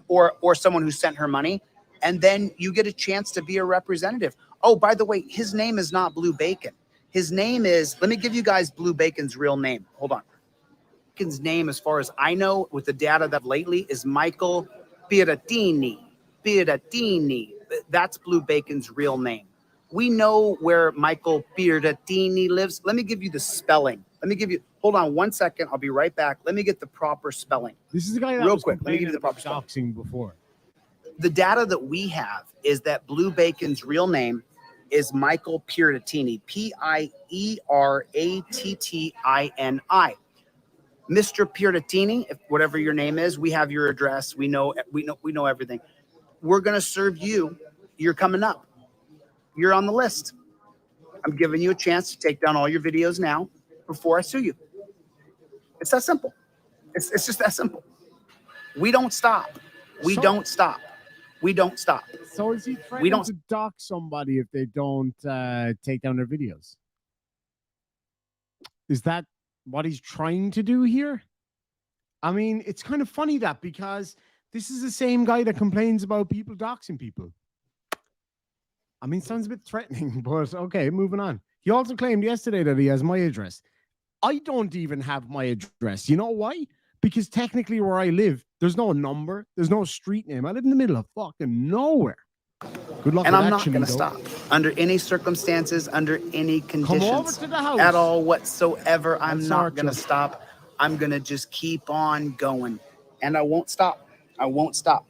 or someone who sent her money. And then you get a chance to be a representative. Oh, by the way, his name is not Blue Bacon. His name is, let me give you guys Blue Bacon's real name. Hold on. Bacon's name, as far as I know, with the data that lately, is Michael Piratini. That's Blue Bacon's real name. We know where Michael Piratini lives. Let me give you the spelling. Hold on 1 second. I'll be right back. Let me get the proper spelling. This is the guy that real was quick. Let me give you the proper doxing before. The data that we have is that Blue Bacon's real name is Michael Piratini, Pieratini. Mr. Piratini, if whatever your name is, we have your address. We know everything. We're going to serve you. You're coming up. You're on the list. I'm giving you a chance to take down all your videos now before I sue you. It's that simple. It's just that simple. We don't stop. We don't stop. So is he threatening to dox somebody if they don't take down their videos? Is that what he's trying to do here? I mean, it's kind of funny that, because this is the same guy that complains about people doxing people. I mean, sounds a bit threatening, but okay, moving on. He also claimed yesterday that he has my address. I don't even have my address. You know why? Because technically where I live There's no number. There's no street name. I live in the middle of fucking nowhere. Good luck And with I'm that, not Chille, going to though. stop under any circumstances, under any Come over conditions to the house. at all whatsoever. I'm I'll not sort going to you. stop. I'm going to just keep on going. And I won't stop. I won't stop.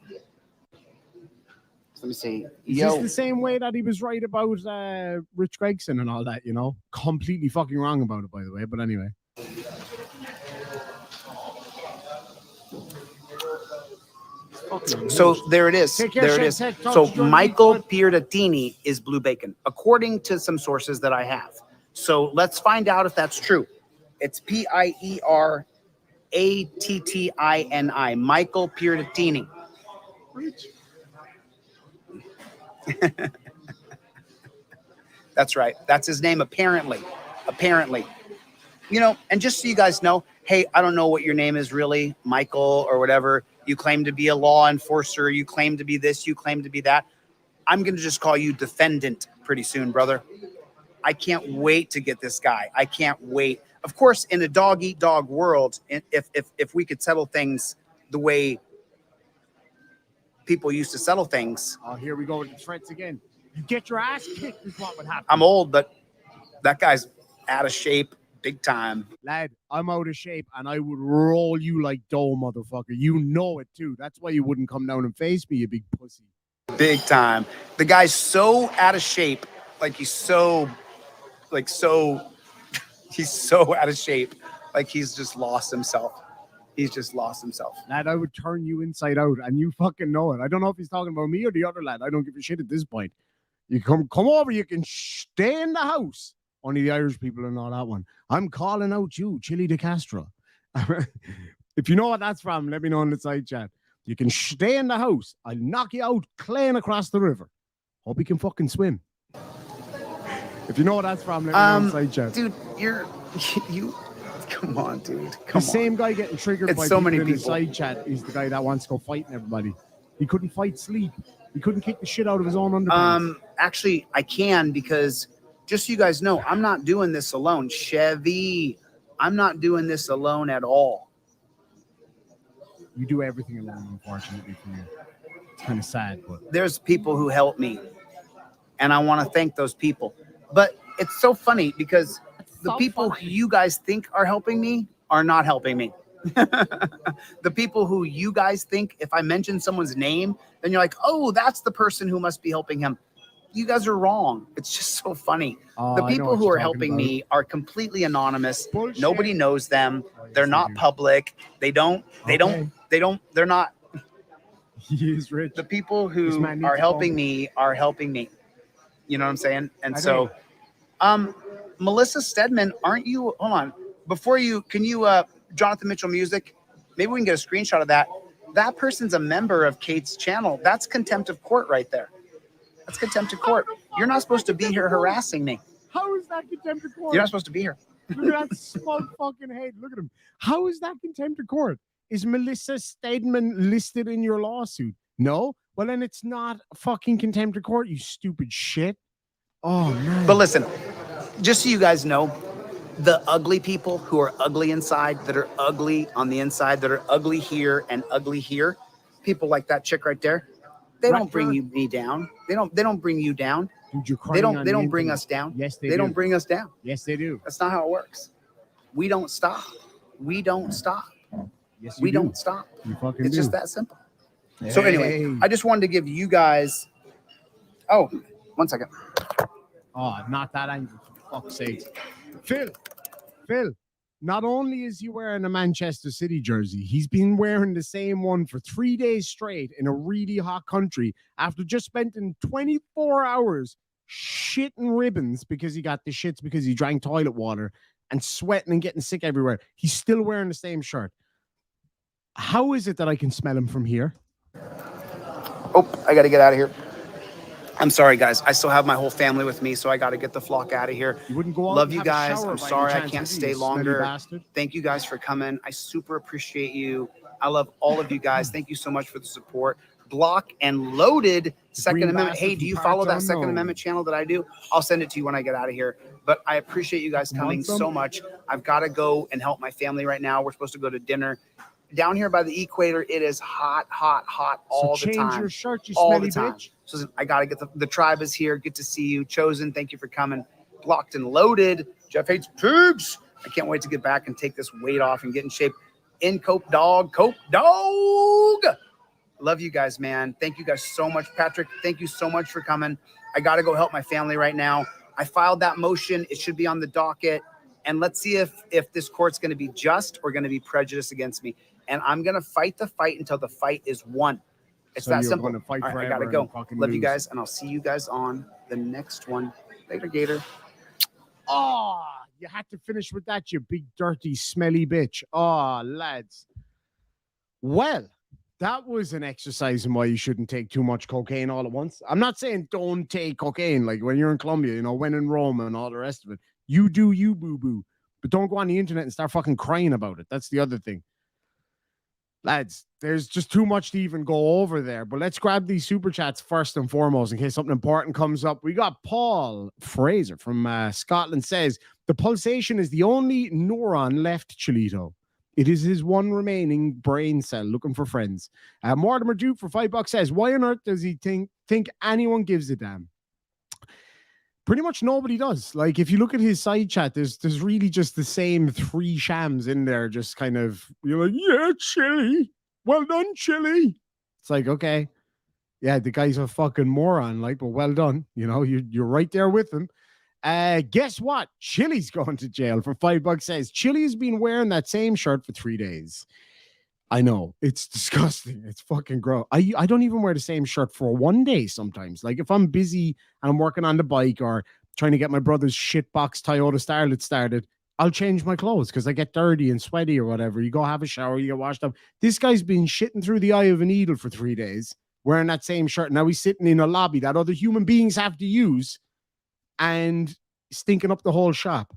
Let me see. Is Yo, this the same way that he was right about Rich Gregson and all that, you know? Completely fucking wrong about it, by the way. But anyway. so there it is. Take care, There it Shane. is. Tech Talk, So you join me, Michael bud. Pierdatini is blue bacon, according to some sources that I have. So let's find out if that's true. It's Pieratini, Michael Pierdatini. That's right. That's his name, apparently. Apparently. You know, and just so you guys know, hey, I don't know what your name is really, Michael or whatever. You claim to be a law enforcer. You claim to be this. You claim to be that. I'm going to just call you defendant pretty soon, brother. I can't wait to get this guy. I can't wait. Of course, in a dog eat dog world, if we could settle things the way people used to settle things. Oh, here we go with the threats again. You get your ass kicked is what would happen. I'm old, but that guy's out of shape big time. Lad, I'm out of shape and I would roll you like dough, motherfucker. You know it too. That's why you wouldn't come down and face me, you big pussy. Big time. The guy's so out of shape. Like he's so out of shape. Like he's just lost himself. He's just lost himself. Lad, I would turn you inside out and you fucking know it. I don't know if he's talking about me or the other lad. I don't give a shit at this point. You come over, you can stay in the house. Only the Irish people are not that one. I'm calling out you, Chille de Castro. If you know what that's from, let me know in the side chat. You can stay in the house. I'll knock you out clean across the river. Hope you can fucking swim. If you know what that's from, let me know in the side chat. Dude, you come on, dude. Come The on. same guy getting triggered It's by so people many in the people. side chat is the guy that wants to go fighting everybody. He couldn't fight sleep. He couldn't kick the shit out of his own underpants. Actually, I can because just so you guys know, I'm not doing this alone. Chevy, I'm not doing this alone at all. You do everything alone, unfortunately for you. It's kind of sad, but There's people who help me, and I want to thank those people. But it's so funny because the people who you guys think are helping me are not helping me. The people who you guys think, if I mention someone's name, then you're like, oh, that's the person who must be helping him. You guys are wrong. It's just so funny. The people who are helping me are completely anonymous. Bullshit. Nobody knows them. They're yes, not they do. public. They're not. He is rich. The people This who man needs are to helping phone. me are helping me. You know what I'm saying? And I so, Melissa Stedman, aren't you? Hold on. Before you, can you, Jonathan Mitchell Music? Maybe we can get a screenshot of that. That person's a member of Kate's channel. That's contempt of court right there. That's contempt of court. You're not supposed to be here harassing me. How is that contempt of court? You're not supposed to be here. Look at that smug fucking head. Look at him. How is that contempt of court? Is Melissa Stedman listed in your lawsuit? No? Well, then it's not fucking contempt of court, you stupid shit. Oh, man. But listen, just so you guys know, the ugly people who are ugly inside, that are ugly on the inside, that are ugly here and ugly here, people like that chick right there, they don't bring me down. They don't bring you down. Dude, you're They crying on don't the bring internet. us down. Yes, they They do. don't bring us down. Yes, they do. That's not how it works. We don't stop. We don't stop. Yes, you We do. don't stop. You fucking It's do. just that simple. So anyway, I just wanted to give you guys. Oh, 1 second. Oh, not that angle, for fuck's sake. Phil, not only is he wearing a Manchester City jersey, he's been wearing the same one for 3 days straight in a really hot country after just spending 24 hours shitting ribbons because he got the shits because he drank toilet water and sweating and getting sick everywhere. He's still wearing the same shirt. How is it that I can smell him from here? Oh, I got to get out of here. I'm sorry, guys. I still have my whole family with me, so I got to get the flock out of here. You wouldn't go out Love and you have a guys. shower I'm by any sorry I chance, can't would you, stay you smelly longer. bastard? Thank you guys for coming. I super appreciate you. I love all of you guys. Thank you so much for the support. Block and Loaded Second green Amendment. bastard Hey, do you from follow that parts Second unknown. Amendment channel that I do? I'll send it to you when I get out of here. But I appreciate you guys coming Want some? so much. I've got to go and help my family right now. We're supposed to go to dinner. down here by the equator, it is hot, hot, hot all so the change time. your shirt, you All smelly the time. bitch. So I got to get the tribe is here. Good to see you. Chosen, thank you for coming. Blocked and loaded. Jeff hates pigs. I can't wait to get back and take this weight off and get in shape. In Cope Dog. Love you guys, man. Thank you guys so much. Patrick, thank you so much for coming. I got to go help my family right now. I filed that motion. It should be on the docket. And let's see if this court's going to be just or going to be prejudiced against me. And I'm going to fight the fight until the fight is won. It's So that you're simple. gonna fight All right, I forever got to and go. fucking Love you lose. guys. And I'll see you guys on the next one. Later, Gator. Oh, you had to finish with that, you big, dirty, smelly bitch. Oh, lads. Well, that was an exercise in why you shouldn't take too much cocaine all at once. I'm not saying don't take cocaine, like when you're in Colombia, you know, when in Rome and all the rest of it. You do you, boo-boo. But don't go on the internet and start fucking crying about it. That's the other thing. Lads, there's just too much to even go over there. But let's grab these super chats first and foremost in case something important comes up. We got Paul Fraser from Scotland says, the pulsation is the only neuron left, Chillito. It is his one remaining brain cell looking for friends. Mortimer Duke for $5 says, why on earth does he think anyone gives a damn? Pretty much nobody does. Like, if you look at his side chat, there's really just the same three shams in there, just kind of, you're like, yeah, Chille. Well done, Chille. It's like, okay. Yeah, the guy's a fucking moron, like, but well done. You know, you're right there with him. Guess what? Chille's going to jail for $5 says, Chille has been wearing that same shirt for 3 days. I know, it's disgusting. It's fucking gross. I don't even wear the same shirt for 1 day sometimes. Like if I'm busy and I'm working on the bike or trying to get my brother's shitbox Toyota Starlet started, I'll change my clothes because I get dirty and sweaty or whatever. You go have a shower, you get washed up. This guy's been shitting through the eye of a needle for 3 days wearing that same shirt. Now he's sitting in a lobby that other human beings have to use and stinking up the whole shop.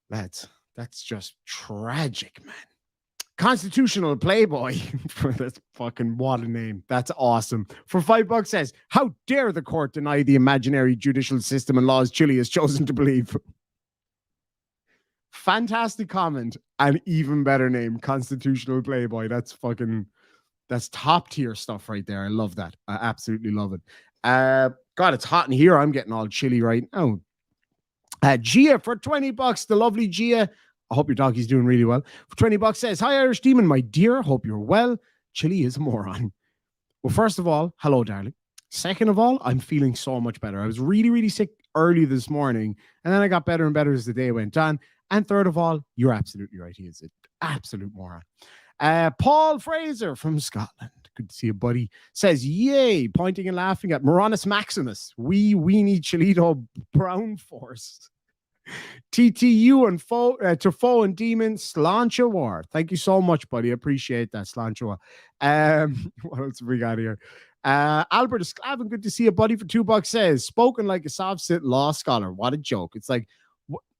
Lads, that's just tragic, man. Constitutional Playboy. That's fucking what a name. That's awesome. For $5 says, how dare the court deny the imaginary judicial system and laws Chille has chosen to believe? Fantastic comment and even better name. Constitutional Playboy. That's top tier stuff right there. I love that. I absolutely love it. God, it's hot in here. I'm getting all chilly right now. Gia for $20. The lovely Gia. I hope your doggy's doing really well. For $20 says, hi, Irish Demon, my dear. Hope you're well. Chille is a moron. Well, first of all, hello, darling. Second of all, I'm feeling so much better. I was really, really sick early this morning, and then I got better and better as the day went on. And third of all, you're absolutely right. He is an absolute moron. Paul Fraser from Scotland. Good to see you, buddy. Says, yay, pointing and laughing at Moronus Maximus. We need Chillito Brown Force. TTU and to foe and demon Slancha War. Thank you so much, buddy. Appreciate that, Slancha War. What else have we got here? Albert Esclavin, good to see you, buddy. For $2 says, spoken like a soft sit law scholar. What a joke. It's like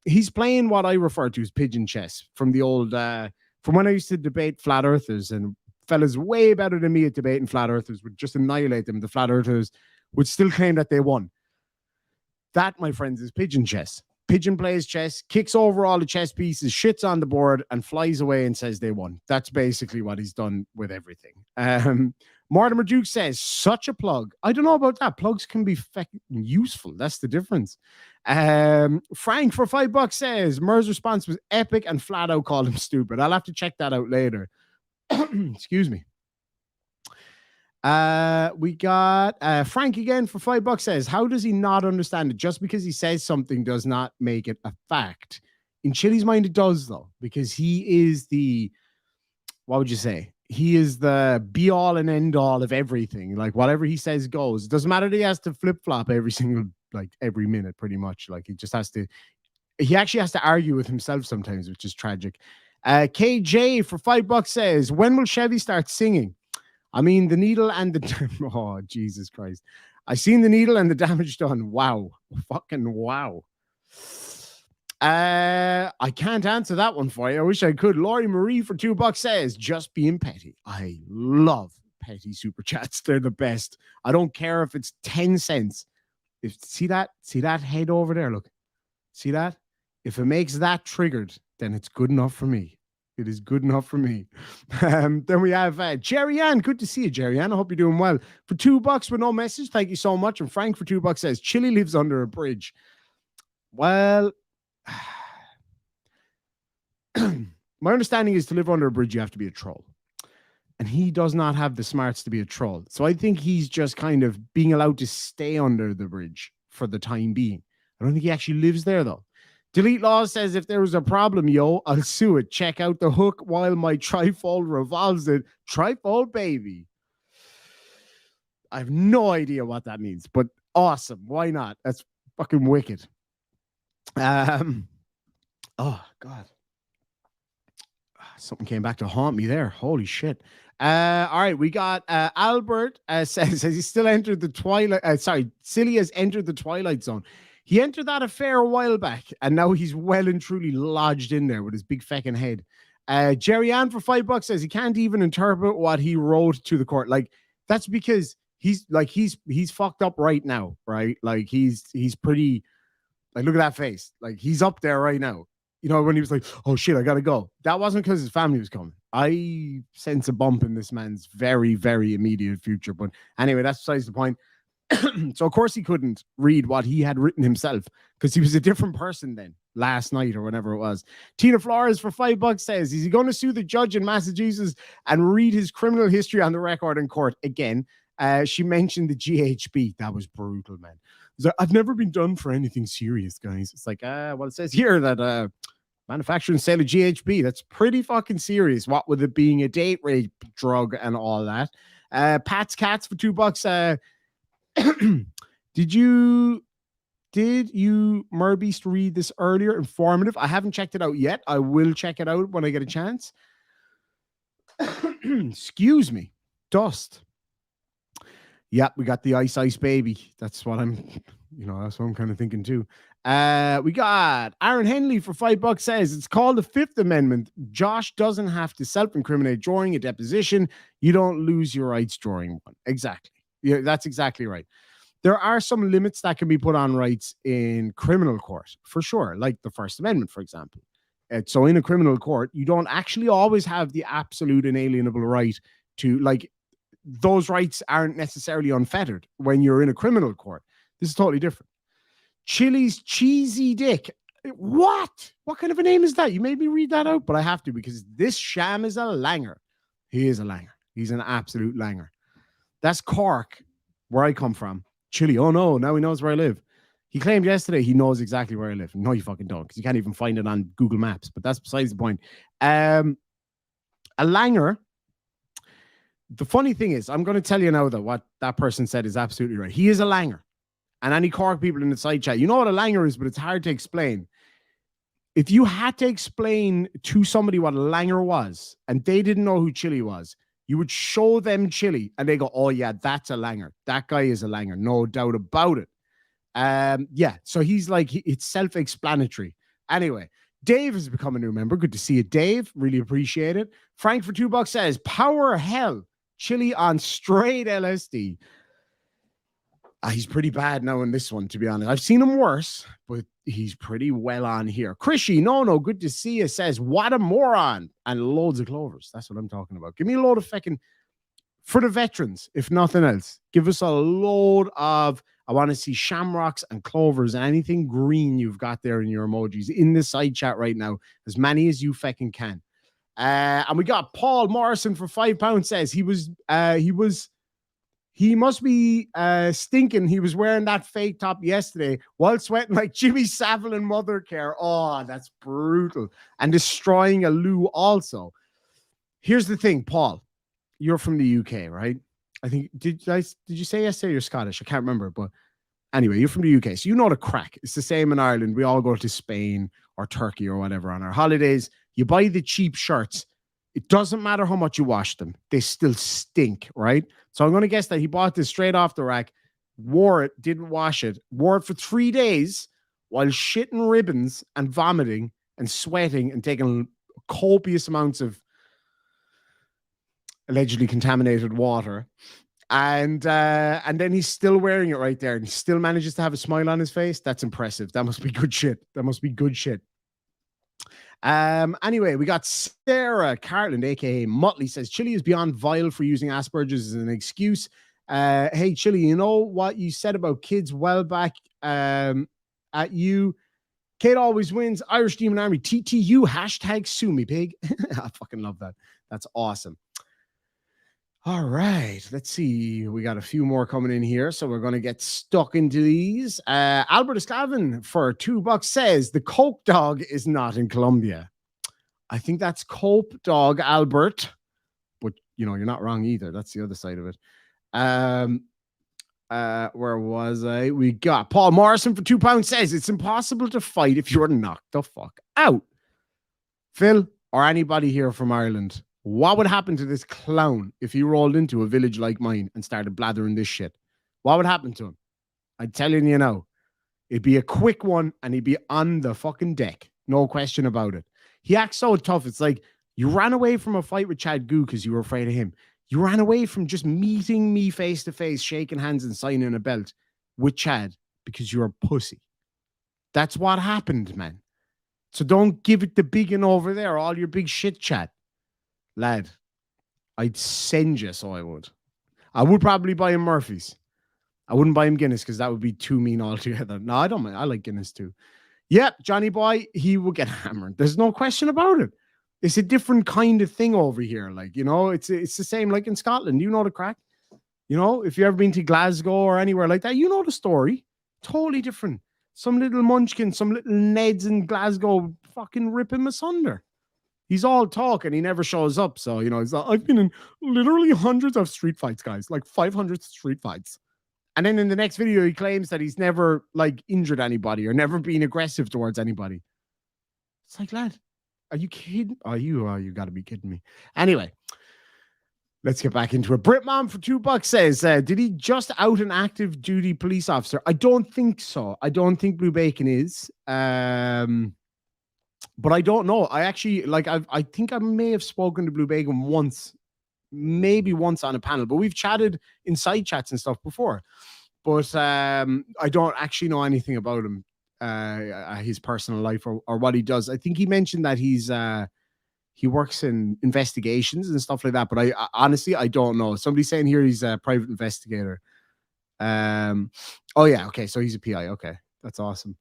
he's playing what I refer to as pigeon chess from the old from when I used to debate flat earthers, and fellas way better than me at debating flat earthers would just annihilate them. The flat earthers would still claim that they won. That, my friends, is pigeon chess. Pigeon plays chess, kicks over all the chess pieces, shits on the board, and flies away and says they won. That's basically what he's done with everything. Mortimer Duke says, such a plug. I don't know about that. Plugs can be useful. That's the difference. Frank for $5 says, Mer's response was epic and flat out called him stupid. I'll have to check that out later. Excuse me. We got Frank again for $5 says, how does he not understand it? Just because he says something does not make it a fact. In Chille's mind, it does, though, because he is what would you say? He is the be all and end all of everything. Like whatever he says goes. It doesn't matter that he has to flip flop every minute, pretty much. Like he actually has to argue with himself sometimes, which is tragic. KJ for $5 says, when will Chevy start singing? I mean, the needle and the... Oh, Jesus Christ. I seen the needle and the damage done. Wow. Fucking wow. I can't answer that one for you. I wish I could. Laurie Marie for $2 says, just being petty. I love petty super chats. They're the best. I don't care if it's 10 cents. See that head over there? Look. See that? If it makes that triggered, then it's good enough for me. It is good enough for me. Then we have Jerry Ann. Good to see you, Jerry Ann. I hope you're doing well. For $2 with no message, thank you so much. And Frank for $2 says Chille lives under a bridge. Well, my understanding is to live under a bridge, you have to be a troll. And he does not have the smarts to be a troll. So I think he's just kind of being allowed to stay under the bridge for the time being. I don't think he actually lives there, though. Delete Law says, if there was a problem, yo, I'll sue it. Check out the hook while my trifold revolves it. Trifold, baby. I have no idea what that means, but awesome. Why not? That's fucking wicked. Oh, God. Something came back to haunt me there. Holy shit. All right, we got Albert says he still entered the Twilight. Silly has entered the Twilight Zone. He entered that affair a while back, and now he's well and truly lodged in there with his big feckin' head. Jerry Ann for $5 says he can't even interpret what he wrote to the court. Like, that's because he's fucked up right now, right? Like, he's pretty, like, look at that face. Like, he's up there right now. You know, when he was like, oh shit, I gotta go. That wasn't because his family was coming. I sense a bump in this man's very, very immediate future. But anyway, that's besides the point. So of course he couldn't read what he had written himself because he was a different person then last night or whenever it was. Tina Flores for $5 says, is he going to sue the judge in Massachusetts and read his criminal history on the record in court again? She mentioned the GHB. That was brutal, man. Like, I've never been done for anything serious, guys. It's like, well, it says here that manufacture and sale of GHB. That's pretty fucking serious. What with it being a date rape drug and all that. Pat's Cats for $2. Did you Murbeast read this earlier? Informative. I haven't checked it out yet. I will check it out when I get a chance. Excuse me. Dust. Yeah, we got the Ice Baby. That's what I'm kind of thinking too. We got Aaron Henley for $5 says it's called the Fifth Amendment. Josh doesn't have to self-incriminate during a deposition. You don't lose your rights during one. Exactly. Yeah, that's exactly right. There are some limits that can be put on rights in criminal court, for sure, like the First Amendment, for example. So in a criminal court, you don't actually always have the absolute inalienable right to, like, those rights aren't necessarily unfettered when you're in a criminal court. This is totally different. Chille's Cheesy Dick. What? What kind of a name is that? You made me read that out, but I have to because this sham is a langer. He is a langer. He's an absolute langer. That's Cork, where I come from. Chille. Oh no, now he knows where I live. He claimed yesterday he knows exactly where I live. No, you fucking don't, because you can't even find it on Google Maps. But that's besides the point. A langer. The funny thing is, I'm going to tell you now that what that person said is absolutely right. He is a langer. And any Cork people in the side chat, you know what a langer is, but it's hard to explain. If you had to explain to somebody what a langer was, and they didn't know who Chille was, you would show them Chille, and they go, oh yeah, that's a langer. That guy is a langer, no doubt about it. Yeah, so he's like, it's self-explanatory. Anyway, Dave has become a new member. Good to see you, Dave. Really appreciate it. Frank for $2 says, power hell, Chille on straight LSD. He's pretty bad now in this one, to be honest. I've seen him worse, but he's pretty well on here. Krishy, no, good to see you, says, what a moron. And loads of clovers. That's what I'm talking about. Give me a load of fucking, for the veterans, if nothing else. Give us a load of, I want to see shamrocks and clovers and anything green you've got there in your emojis in the side chat right now. As many as you fucking can. And we got Paul Morrison for £5 says he must be stinking. He was wearing that fake top yesterday while sweating like Jimmy Savile in Mother Care. Oh, that's brutal. And destroying a loo also. Here's the thing, Paul. You're from the UK, right? I think, did you say yesterday you're Scottish? I can't remember. But anyway, you're from the UK. So you know the crack. It's the same in Ireland. We all go to Spain or Turkey or whatever on our holidays. You buy the cheap shirts. It doesn't matter how much you wash them. They still stink, right? So I'm going to guess that he bought this straight off the rack, wore it, didn't wash it, wore it for 3 days while shitting ribbons and vomiting and sweating and taking copious amounts of allegedly contaminated water. And then he's still wearing it right there and he still manages to have a smile on his face. That's impressive. That must be good shit. Anyway, we got Sarah Cartland, aka Motley, says Chille is beyond vile for using Asperger's as an excuse. Hey Chille, you know what you said about kids well back at you. Kate always wins. Irish Demon Army TTU hashtag sue me pig. I fucking love that. That's awesome. All right, let's see. We got a few more coming in here, so we're going to get stuck into these. Albert Esclavin for $2 says the Coke dog is not in Colombia. I think that's Cope dog, Albert, but you know you're not wrong either. That's the other side of it. Where was I? We got Paul Morrison for £2 says it's impossible to fight if you're knocked the fuck out. Phil or anybody here from Ireland, what would happen to this clown if he rolled into a village like mine and started blathering this shit? What would happen to him? I'm telling you now, it'd be a quick one and he'd be on the fucking deck. No question about it. He acts so tough. It's like you ran away from a fight with Chad Goo because you were afraid of him. You ran away from just meeting me face to face, shaking hands and signing a belt with Chad because you're a pussy. That's what happened, man. So don't give it the big one over there, all your big shit chat. Lad, I'd send you, so I would. I would probably buy him Murphy's. I wouldn't buy him Guinness because that would be too mean altogether. No, I don't mind. I like Guinness too. Yep, Johnny boy, he will get hammered. There's no question about it. It's a different kind of thing over here. Like, you know, it's the same like in Scotland. You know the crack. You know, if you've ever been to Glasgow or anywhere like that, you know the story. Totally different. Some little munchkin, some little Neds in Glasgow fucking rip him asunder. He's all talk and he never shows up. So, you know, he's like, I've been in literally hundreds of street fights, guys, like 500 street fights. And then in the next video, he claims that he's never like injured anybody or never been aggressive towards anybody. It's like, lad, are you kidding? You got to be kidding me. Anyway, let's get back into it. Britmom for $2 says, did he just out an active duty police officer? I don't think so. I don't think Blue Bacon is. But I don't know. I actually, like, I think I may have spoken to Blue Bacon once, maybe once on a panel, but we've chatted in side chats and stuff before. But I don't actually know anything about him, his personal life or what he does. I think he mentioned that he works in investigations and stuff like that. But I honestly, I don't know. Somebody's saying here he's a private investigator. Oh yeah, okay. So he's a PI. Okay, that's awesome.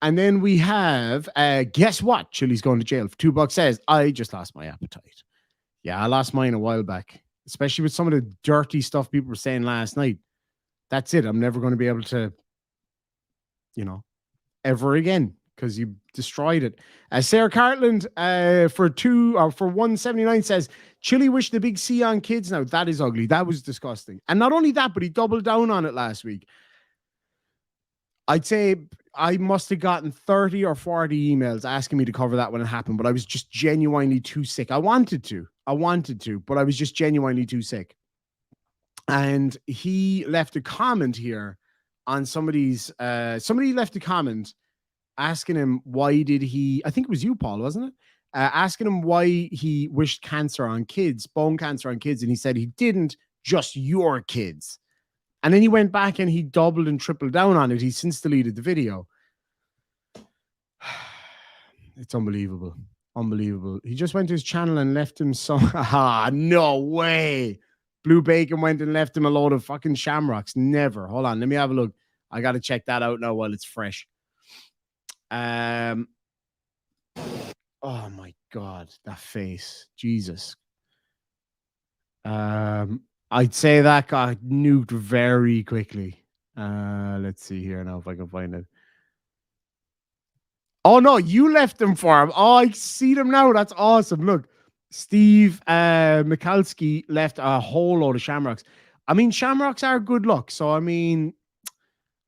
And then we have, guess what? Chille's going to jail for $2 says, I just lost my appetite. Yeah, I lost mine a while back, especially with some of the dirty stuff people were saying last night. That's it. I'm never going to be able to, you know, ever again because you destroyed it. Sarah Cartland for $179 says, Chille wish the big C on kids now. That is ugly. That was disgusting. And not only that, but he doubled down on it last week. I'd say I must have gotten 30 or 40 emails asking me to cover that when it happened, but I was just genuinely too sick. I wanted to, but I was just genuinely too sick. And he left a comment here on somebody left a comment asking him why did he, I think it was you, Paul, wasn't it? Asking him why he wished cancer on kids, bone cancer on kids. And he said he didn't, just your kids. And then he went back and he doubled and tripled down on it. He's since deleted the video. It's unbelievable. Unbelievable. He just went to his channel and left him some... no way. Blue Bacon went and left him a load of fucking shamrocks. Never. Hold on. Let me have a look. I got to check that out now while it's fresh. Oh my God. That face. Jesus. I'd say that got nuked very quickly. Let's see here now if I can find it. Oh, no, you left them for him. Oh, I see them now. That's awesome. Look, Steve Mikalski left a whole load of shamrocks. I mean, shamrocks are good luck. So, I mean,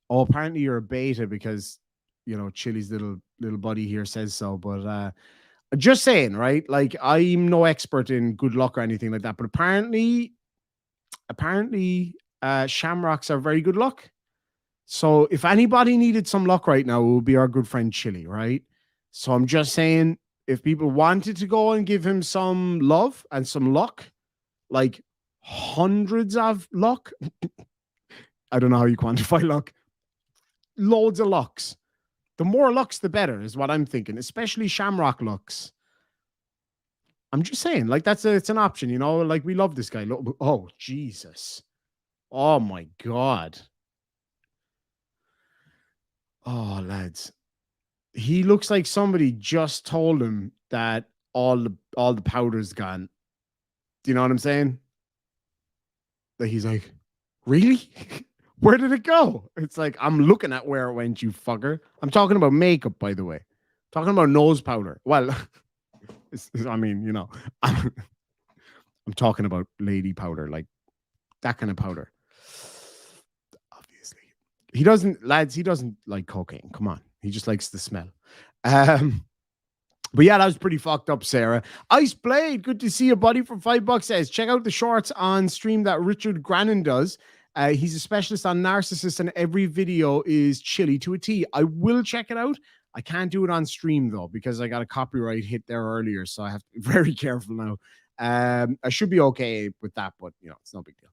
apparently you're a beta because, you know, Chille's little buddy here says so. But just saying, right? Like, I'm no expert in good luck or anything like that. But apparently shamrocks are very good luck. So if anybody needed some luck right now, it would be our good friend Chille, right? So I'm just saying, if people wanted to go and give him some love and some luck, like hundreds of luck, I don't know how you quantify luck, loads of lucks, The more looks, the better, is what I'm thinking, especially Shamrock looks. I'm just saying, like, it's an option, you know, like, we love this guy. Oh, Jesus. Oh, my God. Oh, lads. He looks like somebody just told him that all the powder's gone. Do you know what I'm saying? Like, he's like, really? Where did it go? It's like, I'm looking at where it went, you fucker. I'm talking about makeup, by the way. Talking about nose powder. Well, I mean, you know, I'm talking about lady powder, like that kind of powder. Obviously. He doesn't like cocaine. Come on. He just likes the smell. But yeah, that was pretty fucked up, Sarah. Ice Blade, good to see you, buddy. For $5 says, check out the shorts on stream that Richard Grannon does. He's a specialist on narcissists, and every video is chilly to a T. I will check it out. I can't do it on stream though, because I got a copyright hit there earlier, so I have to be very careful now. I should be okay with that, but you know, it's no big deal.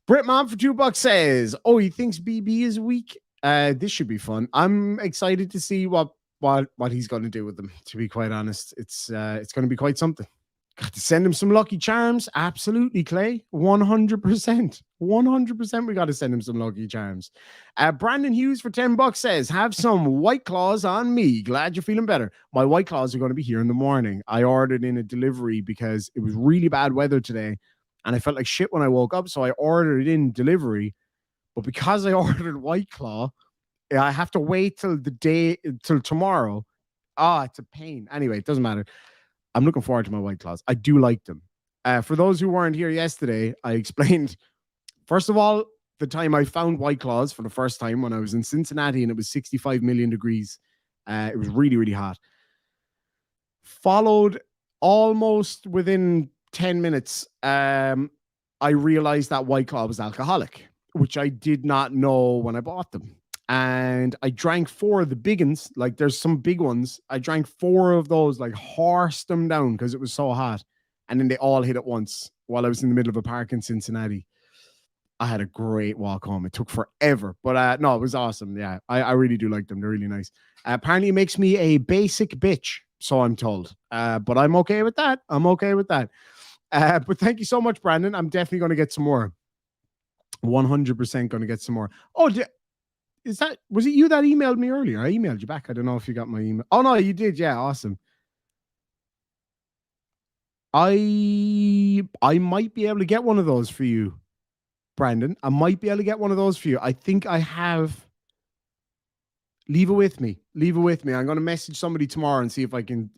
Britmom for $2 says, oh, he thinks BB is weak. This should be fun. I'm excited to see what he's going to do with them, to be quite honest. It's going to be quite something. Got to send him some Lucky Charms. Absolutely, Clay. 100%. 100% we got to send him some Lucky Charms. Brandon Hughes for $10 says, have some White Claws on me. Glad you're feeling better. My White Claws are going to be here in the morning. I ordered in a delivery because it was really bad weather today, and I felt like shit when I woke up, so I ordered it in delivery. But because I ordered White Claw, I have to wait till tomorrow. It's a pain. Anyway, it doesn't matter. I'm looking forward to my White Claws. I do like them. For those who weren't here yesterday, I explained, first of all, the time I found White Claws for the first time when I was in Cincinnati and it was 65 million degrees. It was really, really hot. Followed almost within 10 minutes, I realized that White Claw was alcoholic, which I did not know when I bought them. And I drank 4 of the big ones. Like, there's some big ones. I drank 4 of those, like, horsed them down because it was so hot. And then they all hit at once while I was in the middle of a park in Cincinnati. I had a great walk home. It took forever. But no, it was awesome. Yeah, I really do like them. They're really nice. Apparently, it makes me a basic bitch, so I'm told. But I'm okay with that. I'm okay with that. But thank you so much, Brandon. I'm definitely going to get some more. 100% going to get some more. Oh, was it you that emailed me earlier? I emailed you back. I don't know if you got my email. Oh no, you did. Yeah, awesome. I might be able to get one of those for you, Brandon. I might be able to get one of those for you. I think I have. Leave it with me. Leave it with me. I'm going to message somebody tomorrow and see if I can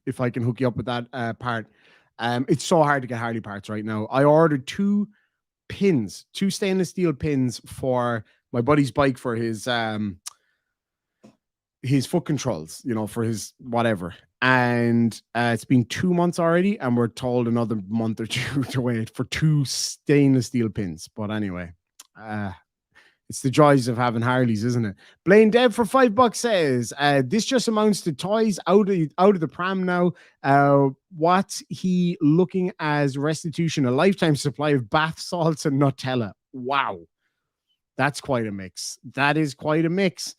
hook you up with that part. It's so hard to get Harley parts right now. I ordered 2 stainless steel pins for my buddy's bike for his foot controls, you know, for his whatever. And it's been 2 months already, and we're told another month or 2 to wait for 2 stainless steel pins. But anyway, it's the joys of having Harleys, isn't it? Blaine Dev for $5 says, this just amounts to toys out of the pram now. What's he looking as restitution? A lifetime supply of bath salts and Nutella. Wow. That's quite a mix. That is quite a mix.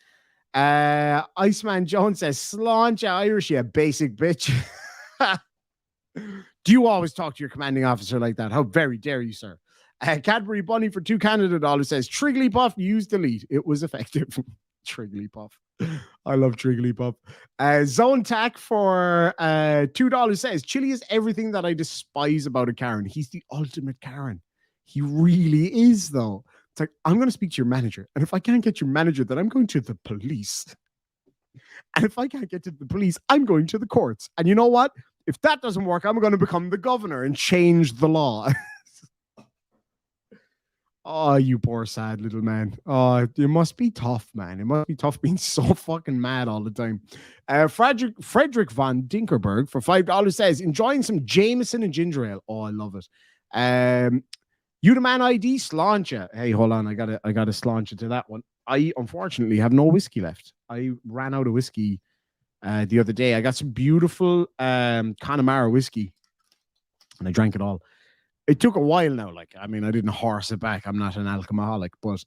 Iceman Jones says, Sláinte Irish, you basic bitch. Do you always talk to your commanding officer like that? How very dare you, sir? Cadbury Bunny for $2 Canada says, Trigglypuff, use delete. It was effective. Trigglypuff. I love Trigglypuff. Zone Tack for $2 says, Chille is everything that I despise about a Karen. He's the ultimate Karen. He really is, though. It's like, I'm going to speak to your manager. And if I can't get your manager, then I'm going to the police. And if I can't get to the police, I'm going to the courts. And you know what? If that doesn't work, I'm going to become the governor and change the law. Oh, you poor sad little man. Oh, it must be tough, man. It must be tough being so fucking mad all the time. Frederick von Dinkerberg for $5 says, enjoying some Jameson and ginger ale. Oh, I love it. You the man ID, Sláinte. Hey, hold on. I gotta Sláinte to that one. I unfortunately have no whiskey left. I ran out of whiskey the other day. I got some beautiful Connemara whiskey, and I drank it all. It took a while now. Like, I mean, I didn't horse it back. I'm not an alcoholic, but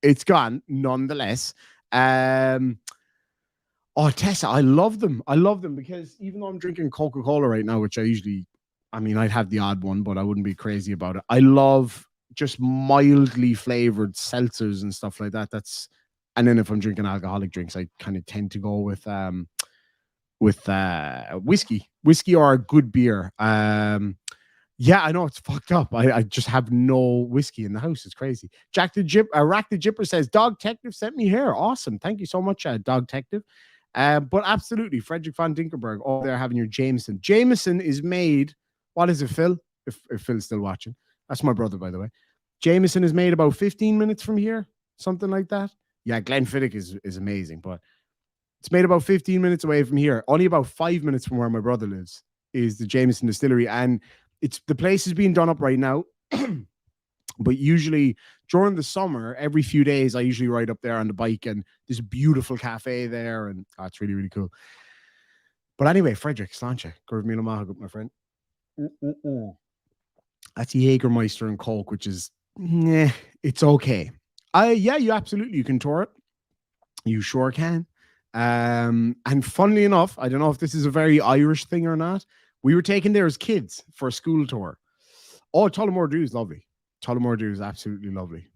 it's gone nonetheless. Oh, Tessa, I love them. I love them because even though I'm drinking Coca-Cola right now, which I'd have the odd one, but I wouldn't be crazy about it. I love just mildly flavored seltzers and stuff like that. And then if I'm drinking alcoholic drinks, I kind of tend to go with whiskey or a good beer. Yeah, I know it's fucked up. I just have no whiskey in the house. It's crazy. Rack the Jipper says, Dog Tective sent me here. Awesome. Thank you so much, Dog Tective. But absolutely, Frederick von Dinkelberg over there having your Jameson. Jameson is made, what is it, Phil? If Phil's still watching. That's my brother, by the way. Jameson is made about 15 minutes from here, something like that. Yeah, Glenfiddich is amazing, but it's made about 15 minutes away from here. Only about 5 minutes from where my brother lives is the Jameson Distillery. And the place is being done up right now. But usually during the summer, every few days, I usually ride up there on the bike, and there's a beautiful cafe there, and it's really, really cool. But anyway, Frederick, Slanche, Gurv Mila Mahagut, my friend. That's Jägermeister and Coke, which is, it's okay. You can tour it. You sure can. And funnily enough, I don't know if this is a very Irish thing or not. We were taken there as kids for a school tour. Oh, Tullamore Dew is lovely. Tullamore Dew is absolutely lovely.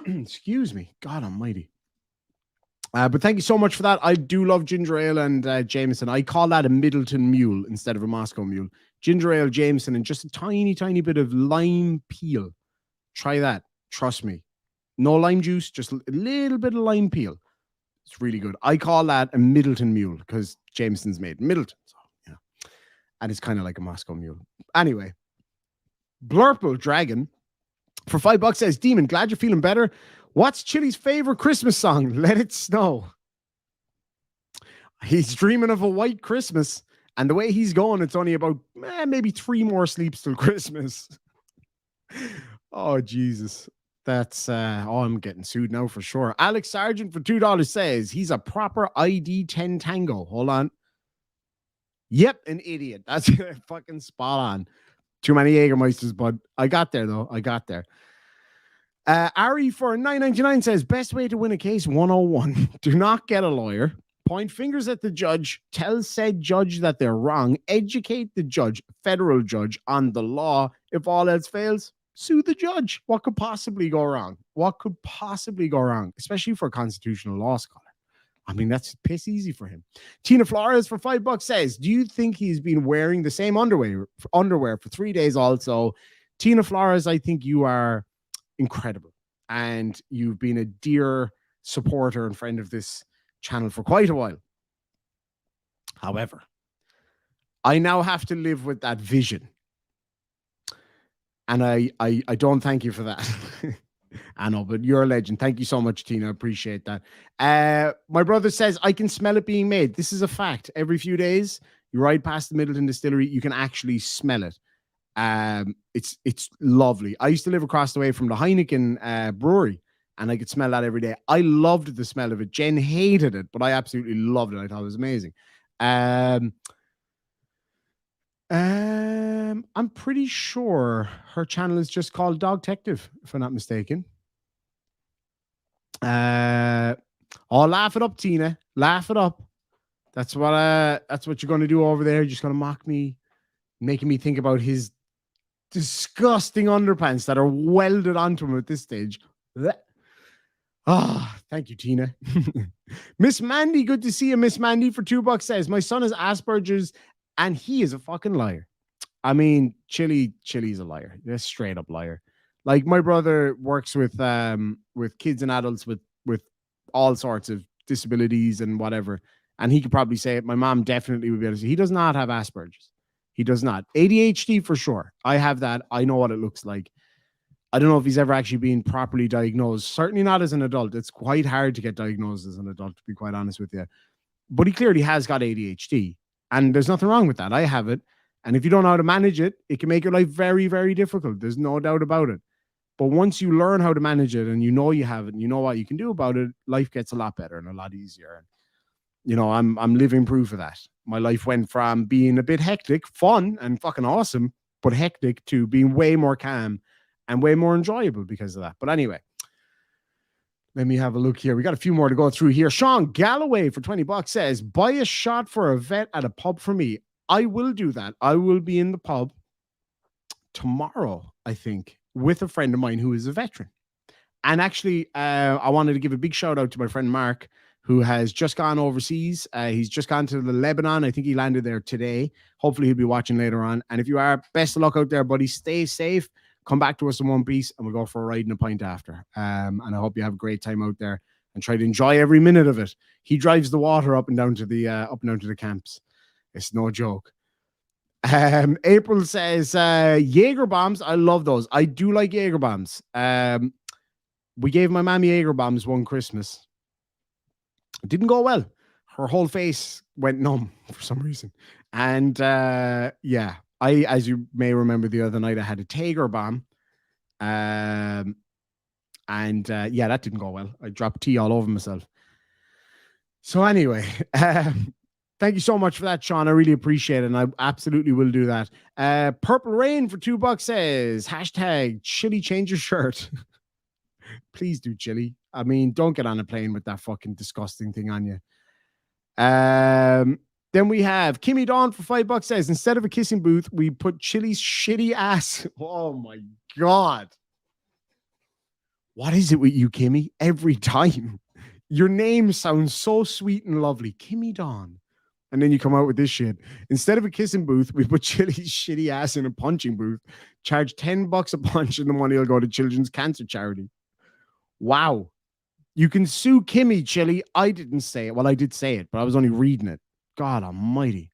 Excuse me. God almighty. But thank you so much for that. I do love ginger ale and Jameson. I call that a Middleton Mule instead of a Moscow Mule. Ginger ale, Jameson, and just a tiny, tiny bit of lime peel. Try that. Trust me. No lime juice, just a little bit of lime peel. It's really good. I call that a Middleton Mule because Jameson's made in Middleton. So, yeah. And it's kind of like a Moscow Mule. Anyway, Blurple Dragon for $5 says, Demon, glad you're feeling better. What's Chille's favorite Christmas song? Let It Snow. He's dreaming of a white Christmas. And the way he's going, it's only about maybe 3 more sleeps till Christmas. Oh, Jesus. That's, I'm getting sued now for sure. Alex Sargent for $2 says he's a proper ID 10 Tango. Hold on. Yep, an idiot. That's fucking spot on. Too many Jägermeisters, but I got there though. I got there. Ari for $9.99 says best way to win a case 101. Do not get a lawyer. Point fingers at the judge. Tell said judge that they're wrong. Educate the judge, federal judge, on the law. If all else fails, sue the judge. What could possibly go wrong? What could possibly go wrong? Especially for a constitutional law scholar. I mean, that's piss easy for him. Tina Flores for $5 says, do you think he's been wearing the same underwear for 3 days also? Tina Flores, I think you are incredible. And you've been a dear supporter and friend of this channel for quite a while. However, I now have to live with that vision. And I don't thank you for that. I know, but you're a legend. Thank you so much, Tina. I appreciate that. My brother says, I can smell it being made. This is a fact. Every few days, you ride past the Middleton Distillery, you can actually smell it. It's lovely. I used to live across the way from the Heineken brewery, and I could smell that every day. I loved the smell of it. Jen hated it, but I absolutely loved it. I thought it was amazing. I'm pretty sure her channel is just called Dog Tective, if I'm not mistaken. Laugh it up, Tina. Laugh it up. That's what you're gonna do over there. You're just gonna mock me, making me think about his disgusting underpants that are welded onto him at this stage. Thank you, Tina. Miss Mandy, good to see you. Miss Mandy for $2 says, my son has Asperger's and he is a fucking liar. I mean, Chille's a liar. They're straight up liar. Like, my brother works with kids and adults with all sorts of disabilities and whatever. And he could probably say it. My mom definitely would be able to say he does not have Asperger's. He does not. ADHD for sure. I have that. I know what it looks like. I don't know if he's ever actually been properly diagnosed. Certainly not as an adult. It's quite hard to get diagnosed as an adult, to be quite honest with you. But he clearly has got ADHD. And there's nothing wrong with that. I have it. And if you don't know how to manage it, it can make your life very, very difficult. There's no doubt about it. But once you learn how to manage it and you know you have it and you know what you can do about it, life gets a lot better and a lot easier. You know, I'm living proof of that. My life went from being a bit hectic, fun and fucking awesome, but hectic, to being way more calm and way more enjoyable because of that. But anyway, Let me have a look here. We got a few more to go through here. Sean Galloway for $20 says, buy a shot for a vet at a pub for me. I will do that. I will be in the pub tomorrow, I think, with a friend of mine who is a veteran. And actually, I wanted to give a big shout out to my friend Mark, who has just gone overseas. He's just gone to the Lebanon. I think he landed there today. Hopefully he'll be watching later on. And if you are, best of luck out there, buddy. Stay safe. Come back to us in one piece and we'll go for a ride and a pint after. And I hope you have a great time out there and try to enjoy every minute of it. He drives the water up and down to the camps. It's no joke. April says, Jaeger bombs. I love those. I do like Jaeger bombs. We gave my mom Jaeger bombs one Christmas. It didn't go well. Her whole face went numb for some reason. And yeah, as you may remember the other night, I had a Tiger bomb. Yeah, that didn't go well. I dropped tea all over myself. So anyway, thank you so much for that, Sean. I really appreciate it, and I absolutely will do that. Purple Rain for $2 says, hashtag Chille change your shirt. Please do, Chille. I mean, don't get on a plane with that fucking disgusting thing on you. Then we have Kimmy Dawn for $5 says, instead of a kissing booth, we put Chille's shitty ass. Oh my God. What is it with you, Kimmy? Every time. Your name sounds so sweet and lovely. Kimmy Dawn. And then you come out with this shit. Instead of a kissing booth, we put Chille's shitty ass in a punching booth, charge $10 a punch, and the money will go to Children's Cancer Charity. Wow. You can sue Kimmy, Chille. I didn't say it. Well, I did say it, but I was only reading it. God almighty.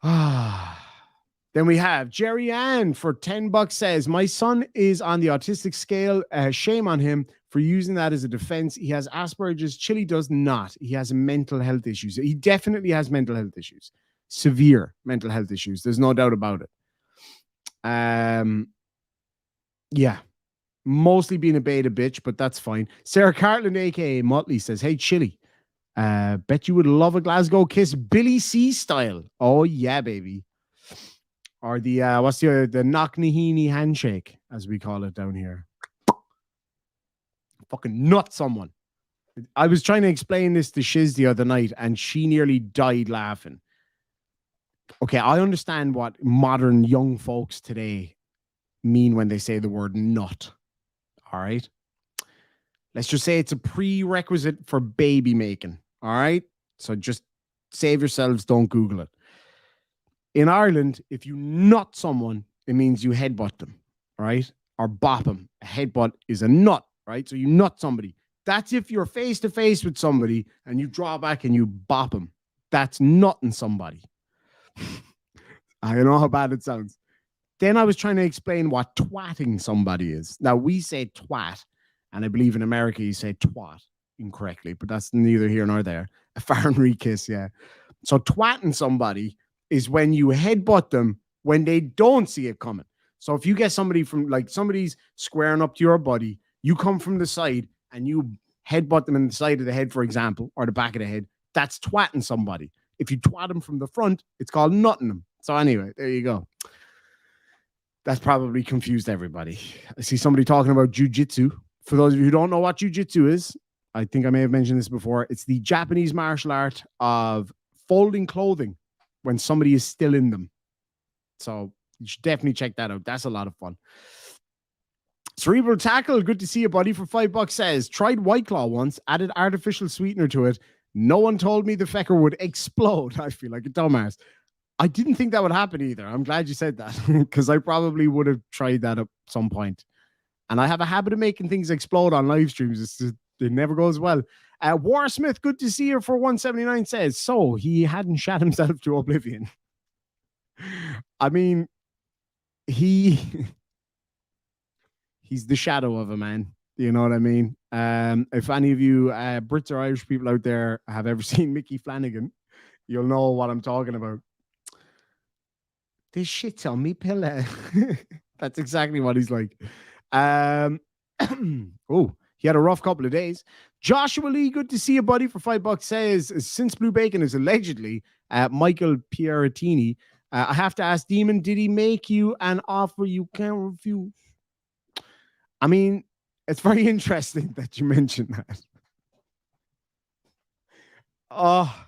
Then we have Jerry Ann for $10 says, my son is on the autistic scale. Shame on him for using that as a defense. He has Asperger's. Chille does not. He has mental health issues. He definitely has mental health issues. Severe mental health issues. There's no doubt about it. Yeah. Mostly being a beta bitch, but that's fine. Sarah Cartland, aka Motley, says, hey, Chille. Bet you would love a Glasgow kiss, Billy C style. Oh, yeah, baby. Or the, what's the Knocknahini handshake, as we call it down here. Fucking nut someone. I was trying to explain this to Shiz the other night, and she nearly died laughing. Okay, I understand what modern young folks today mean when they say the word nut. All right? Let's just say it's a prerequisite for baby making. All right? So just save yourselves. Don't Google it. In Ireland, if you nut someone, it means you headbutt them, right? Or bop them. A headbutt is a nut, right? So you nut somebody. That's if you're face to face with somebody and you draw back and you bop them. That's nutting somebody. I don't know how bad it sounds. Then I was trying to explain what twatting somebody is. Now, we say twat, and I believe in America you say twat incorrectly, but that's neither here nor there. A foreign kiss, yeah. So twatting somebody is when you headbutt them when they don't see it coming. So if you get somebody from, like, somebody's squaring up to your body, you come from the side and you headbutt them in the side of the head, for example, or the back of the head, that's twatting somebody. If you twat them from the front, it's called nutting them. So anyway, there you go. That's probably confused everybody. I see somebody talking about jiu-jitsu. For those of you who don't know what jiu-jitsu is, I think I may have mentioned this before. It's the Japanese martial art of folding clothing when somebody is still in them. So you should definitely check that out. That's a lot of fun. Cerebral Tackle, good to see you, buddy. For $5 says, tried White Claw once, added artificial sweetener to it. No one told me the fecker would explode. I feel like a dumbass. I didn't think that would happen either. I'm glad you said that because I probably would have tried that at some point. And I have a habit of making things explode on live streams. It never goes well. Warsmith, good to see you for 179 says, so he hadn't shot himself to oblivion. I mean, he's the shadow of a man. You know what I mean? If any of you Brits or Irish people out there have ever seen Mickey Flanagan, you'll know what I'm talking about. This shit's on me, pillar. That's exactly what he's like. Oh, he had a rough couple of days. Joshua Lee, good to see you, buddy. For $5 says, since Blue Bacon is allegedly Michael Pieratini, I have to ask Demon, did he make you an offer you can't refuse? I mean, It's very interesting that you mentioned that. Oh,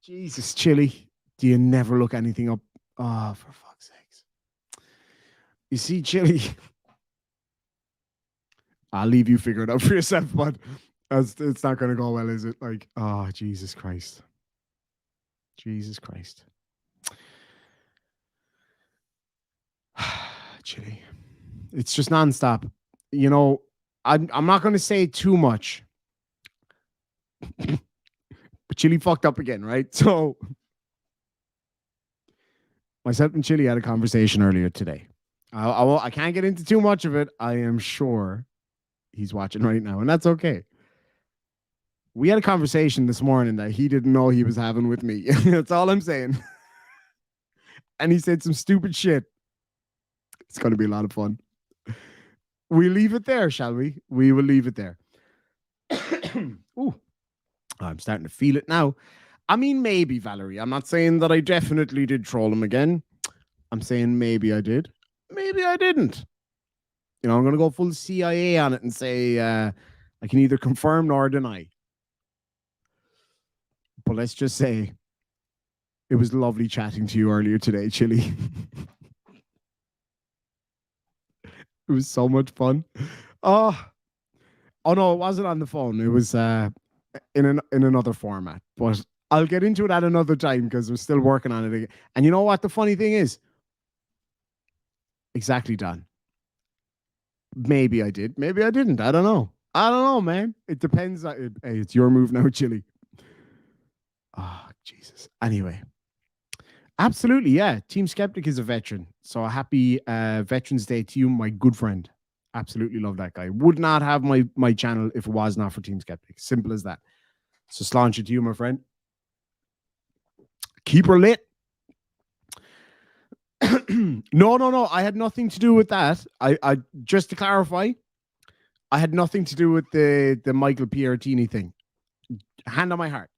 Jesus, Chille. Do you never look anything up? Oh, for fuck's sakes. You see, Chille, I'll leave you figure it out for yourself, but it's not going to go well, is it? Like, oh, Jesus Christ. Jesus Christ. Chille. It's just nonstop. You know, I'm not going to say too much. But Chille fucked up again, right? So myself and Chille had a conversation earlier today. I can't get into too much of it. I am sure he's watching right now, and that's okay. We had a conversation this morning that he didn't know he was having with me. That's all I'm saying. And he said some stupid shit. It's going to be a lot of fun. We leave it there, shall we? We will leave it there. Ooh, I'm starting to feel it now. I mean, maybe, Valerie. I'm not saying that I definitely did troll him again. I'm saying maybe I did. Maybe I didn't. You know, I'm going to go full CIA on it and say I can either confirm nor deny. But let's just say it was lovely chatting to you earlier today, Chille. It was so much fun. Oh no, it wasn't on the phone. It was in another format. But I'll get into it at another time because we're still working on it again. And you know what the funny thing is? Exactly, Don. Maybe I did. Maybe I didn't. I don't know. I don't know, man. It depends. Hey, it's your move now, Chille. Oh, Jesus. Anyway. Absolutely, yeah. Team Skeptic is a veteran. So a happy Veterans Day to you, my good friend. Absolutely love that guy. Would not have my channel if it was not for Team Skeptic. Simple as that. So sláinte to you, my friend. Keep her lit. No. I had nothing to do with that. I just to clarify, I had nothing to do with the Michael Piertini thing. Hand on my heart.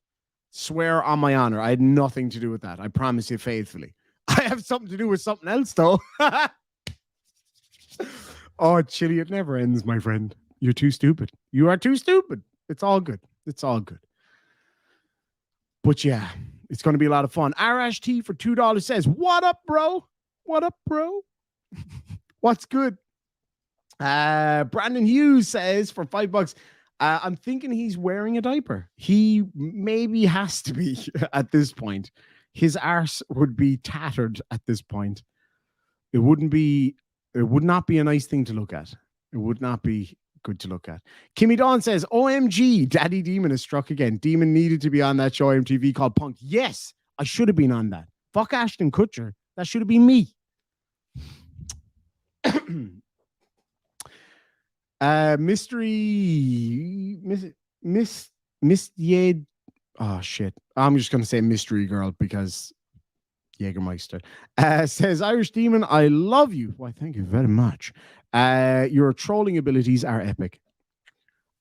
Swear on my honor, I had nothing to do with that. I promise you faithfully. I have something to do with something else, though. Oh, Chille, it never ends, my friend. You're too stupid. You are too stupid. It's all good. It's all good. But yeah, it's going to be a lot of fun. Arash T for $2 says, "What up, bro? What up, bro? What's good?" Brandon Hughes says for $5. I'm thinking he's wearing a diaper. He maybe has to be at this point. His arse would be tattered at this point. It would not be a nice thing to look at. It would not be good to look at. Kimmy Dawn says, "OMG, Daddy Demon is struck again. Demon needed to be on that show on MTV called Punk." Yes, I should have been on that. Fuck Ashton Kutcher. That should have been me. Mystery Miss Yade. Oh shit. I'm just gonna say Mystery Girl because Jägermeister says, "Irish Demon, I love you." Why, thank you very much. Your trolling abilities are epic.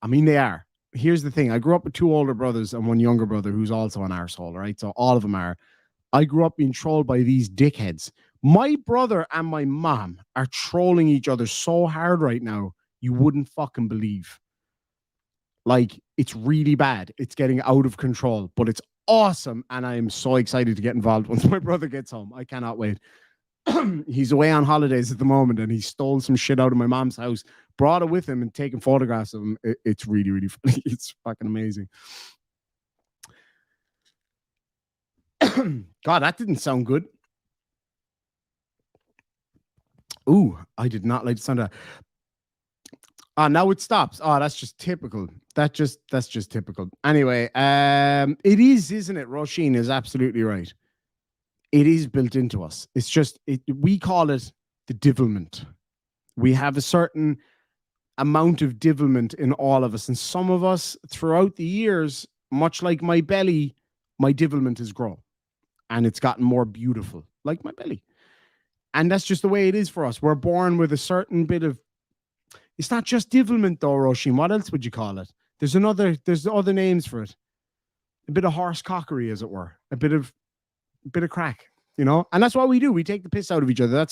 I mean, they are. Here's the thing. I grew up with two older brothers and one younger brother who's also an arsehole, right? So all of them are. I grew up being trolled by these dickheads. My brother and my mom are trolling each other so hard right now. You wouldn't fucking believe. Like, it's really bad. It's getting out of control, but it's awesome. And I'm so excited to get involved once my brother gets home. I cannot wait. He's away on holidays at the moment and he stole some shit out of my mom's house, brought it with him and taken photographs of him. It's really, really funny. It's fucking amazing. God, that didn't sound good. Ooh, I did not like the sound of that. Now it stops. Oh, that's just typical. That's just typical. Anyway, it is, isn't it? Roisin is absolutely right. It is built into us. It's just we call it the divilment. We have a certain amount of divilment in all of us, and some of us throughout the years, much like my belly, my divilment has grown, and it's gotten more beautiful, like my belly. And that's just the way it is for us. We're born with a certain bit of. It's not just divilment, though, Roisin. What else would you call it? There's other names for it. A bit of horse cockery, as it were. A bit of crack. And that's what we do. We take the piss out of each other.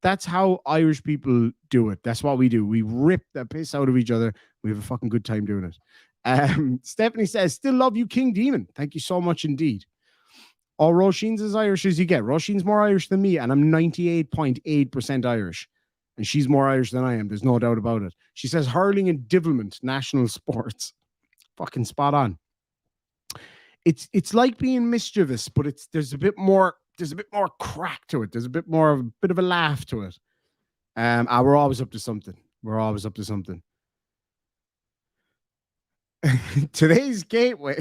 That's how Irish people do it. That's what we do. We rip the piss out of each other. We have a fucking good time doing it. Stephanie says, still love you, King Demon. Thank you so much indeed. Oh, Roisin's as Irish as you get. Roisin's more Irish than me, and I'm 98.8% Irish. And she's more Irish than I am. There's no doubt about it. She says hurling and divilment, national sports. Fucking spot on. It's like being mischievous, but there's a bit more crack to it. There's a bit of a laugh to it. We're always up to something. Today's getaway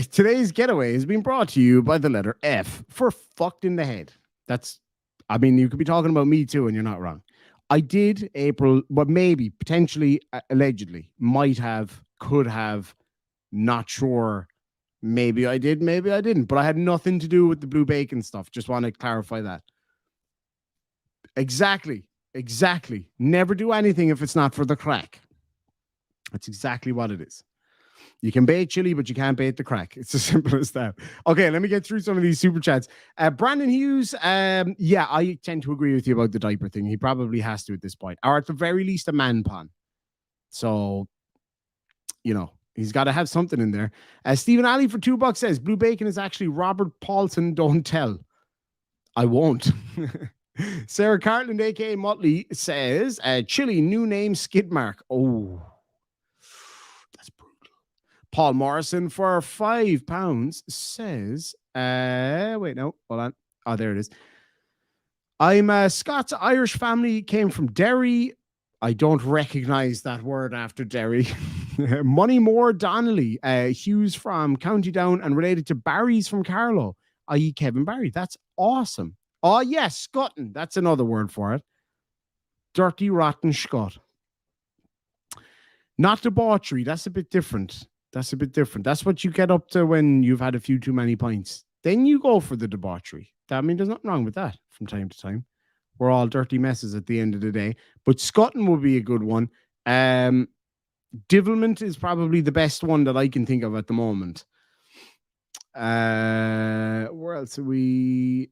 has been brought to you by the letter F for fucked in the head. You could be talking about me too, and you're not wrong. I did April, but maybe, potentially, allegedly, might have, could have, not sure. Maybe I did, maybe I didn't, but I had nothing to do with the blue bacon stuff. Just want to clarify that. Exactly. Never do anything if it's not for the crack. That's exactly what it is. You can bait chili, but you can't bait the crack. It's as simple as that. Okay, let me get through some of these super chats. Brandon Hughes, yeah, I tend to agree with you about the diaper thing. He probably has to at this point, or at the very least a man pun. So, he's got to have something in there. Stephen Alley for $2 says, blue bacon is actually Robert Paulson, don't tell. I won't. Sarah Cartland, a.k.a. Motley, says, Chile, new name, Skidmark. Oh, that's brutal. Paul Morrison for £5 says, wait, no, hold on. Oh, there it is. I'm a Scots-Irish family, came from Derry. I don't recognize that word after Derry. Moneymore Donnelly, Hughes from County Down and related to Barry's from Carlow, i.e. Kevin Barry. That's awesome. Oh, yes, Scotton. That's another word for it. Dirty, rotten Scot. Not debauchery. That's a bit different. That's what you get up to when you've had a few too many pints. Then you go for the debauchery. There's nothing wrong with that from time to time. We're all dirty messes at the end of the day. But Scotton will be a good one. Divilment is probably the best one that I can think of at the moment. Where else are we?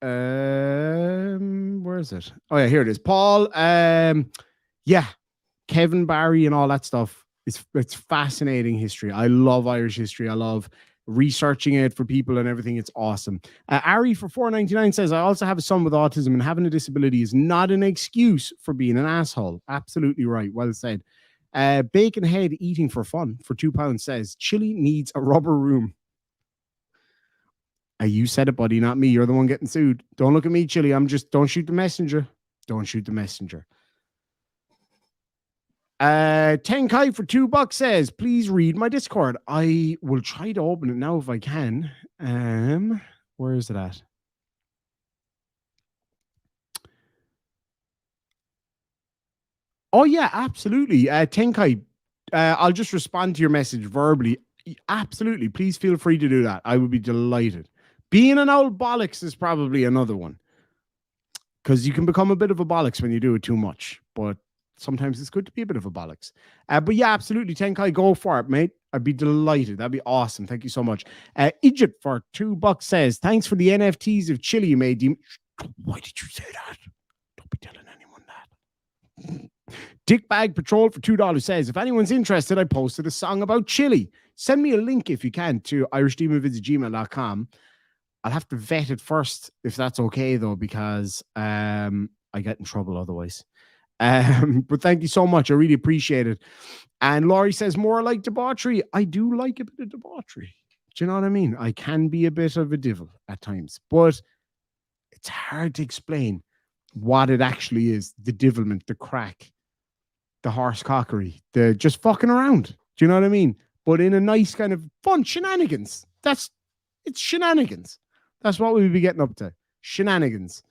Where is it? Oh, yeah, here it is. Paul. Yeah, Kevin Barry and all that stuff. It's fascinating history. I love Irish history. I love researching it for people and everything. It's awesome. Ari for $4.99 says, I also have a son with autism and having a disability is not an excuse for being an asshole. Absolutely right. Well said. Bacon Head eating for fun for £2 says, Chile needs a rubber room. You said it, buddy, not me. You're the one getting sued. Don't look at me, Chile. Don't shoot the messenger. Don't shoot the messenger. Tenkai for $2 says, please read my Discord. I will try to open it now if I can. Where is it at? Oh, yeah, absolutely. Tenkai, I'll just respond to your message verbally. Absolutely. Please feel free to do that. I would be delighted. Being an old bollocks is probably another one. Because you can become a bit of a bollocks when you do it too much. But sometimes it's good to be a bit of a bollocks. But yeah, absolutely. Tenkai, go for it, mate. I'd be delighted. That'd be awesome. Thank you so much. Egypt for $2 says, thanks for the NFTs of Chile you made. Why did you say that? Don't be telling anyone that. Dickbag Patrol for $2 says, if anyone's interested, I posted a song about Chile. Send me a link if you can to irishdemon@gmail.com. I'll have to vet it first if that's okay though, because I get in trouble otherwise. But thank you so much. I really appreciate it. And Laurie says, more like debauchery. I do like a bit of debauchery. Do you know what I mean? I can be a bit of a devil at times, but it's hard to explain what it actually is. The devilment, the crack, the horse cockery, the just fucking around. Do you know what I mean? But in a nice kind of fun shenanigans. It's shenanigans. That's what we would be getting up to. Shenanigans.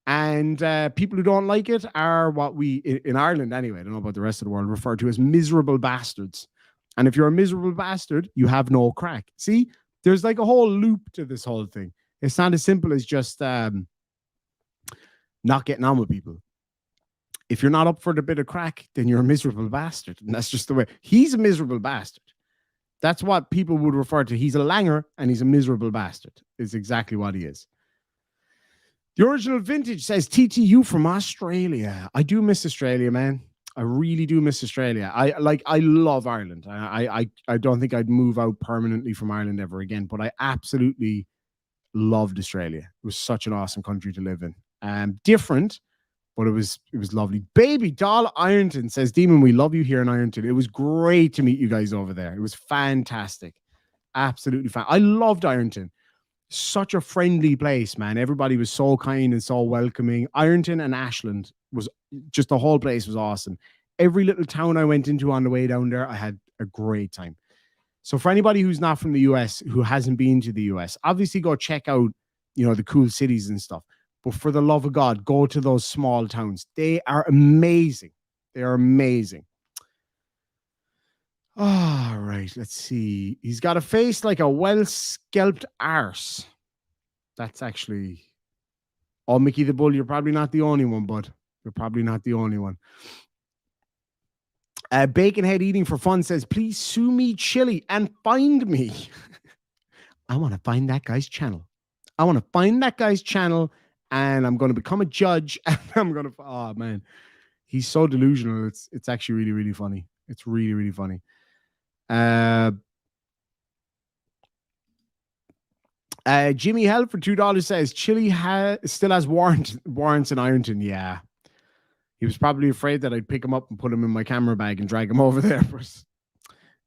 And people who don't like it are what we, in Ireland anyway, I don't know about the rest of the world, refer to as miserable bastards. And if you're a miserable bastard, you have no crack. See, there's like a whole loop to this whole thing. It's not as simple as just not getting on with people. If you're not up for the bit of crack, then you're a miserable bastard. And that's just the way. He's a miserable bastard. That's what people would refer to. He's a langer and he's a miserable bastard. Is exactly what he is. The original vintage says TTU from Australia. I do miss Australia, man. I really do miss Australia. I love Ireland. I don't think I'd move out permanently from Ireland ever again, but I absolutely loved Australia. It was such an awesome country to live in. Different, but it was lovely. Baby Doll Ironton says, Demon, we love you here in Ironton. It was great to meet you guys over there. It was fantastic. Absolutely fun. I loved Ironton. Such a friendly place, man. Everybody was so kind and so welcoming. Ironton and Ashland was just, the whole place was awesome. Every little town I went into on the way down there, I had a great time. So for anybody who's not from the US, who hasn't been to the US, obviously go check out, the cool cities and stuff. But for the love of God, go to those small towns. They are amazing. They are amazing. All right, let's see. He's got a face like a well-scalped arse. That's actually... Oh, Mickey the Bull, you're probably not the only one, bud. You're probably not the only one. Baconhead Eating for Fun says, please sue me, Chille, and find me. I want to find that guy's channel. And I'm going to become a judge. And I'm going to... Oh, man. He's so delusional. It's actually really, really funny. It's really, really funny. Jimmy Hell for $2 says Chille still has warrants in Ironton. Yeah, he was probably afraid that I'd pick him up and put him in my camera bag and drag him over there. But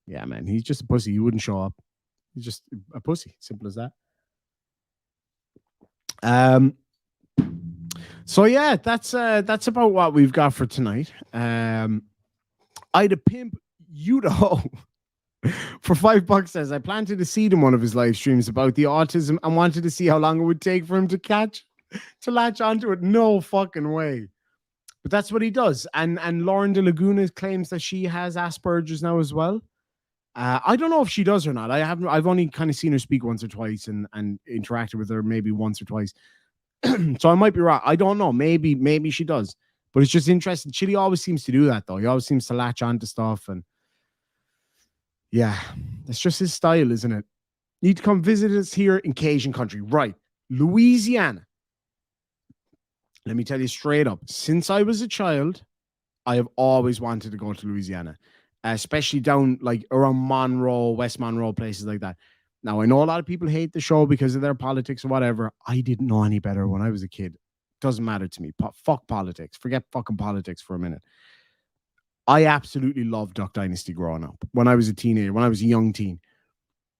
yeah, man, he's just a pussy. He wouldn't show up. He's just a pussy. Simple as that. So yeah, that's about what we've got for tonight. I'd a pimp Udo for $5 says, I planted a seed in one of his live streams about the autism and wanted to see how long it would take for him to latch onto it. No fucking way. But that's what he does. And Lauren de Laguna claims that she has Asperger's now as well. I don't know if she does or not. I've only kind of seen her speak once or twice and interacted with her maybe once or twice. So I might be wrong. I don't know. Maybe she does. But it's just interesting. Chille always seems to do that, though. He always seems to latch onto stuff. And yeah, that's just his style, isn't it? Need to come visit us here in Cajun country. Right. Louisiana. Let me tell you straight up. Since I was a child, I have always wanted to go to Louisiana, especially down like around Monroe, West Monroe, places like that. Now, I know a lot of people hate the show because of their politics or whatever. I didn't know any better when I was a kid. Doesn't matter to me. Fuck politics. Forget fucking politics for a minute. I absolutely loved Duck Dynasty growing up. When I was a teenager, when I was a young teen.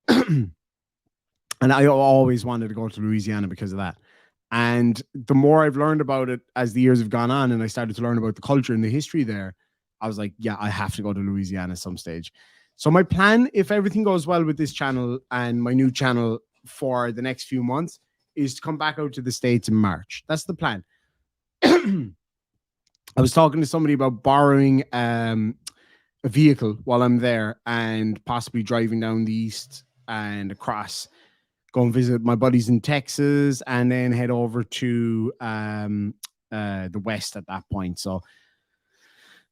And I always wanted to go to Louisiana because of that. And the more I've learned about it as the years have gone on and I started to learn about the culture and the history there, I was like, yeah, I have to go to Louisiana at some stage. So my plan, if everything goes well with this channel and my new channel for the next few months, is to come back out to the States in March. That's the plan. I was talking to somebody about borrowing a vehicle while I'm there and possibly driving down the east and across, go and visit my buddies in Texas and then head over to the west at that point. So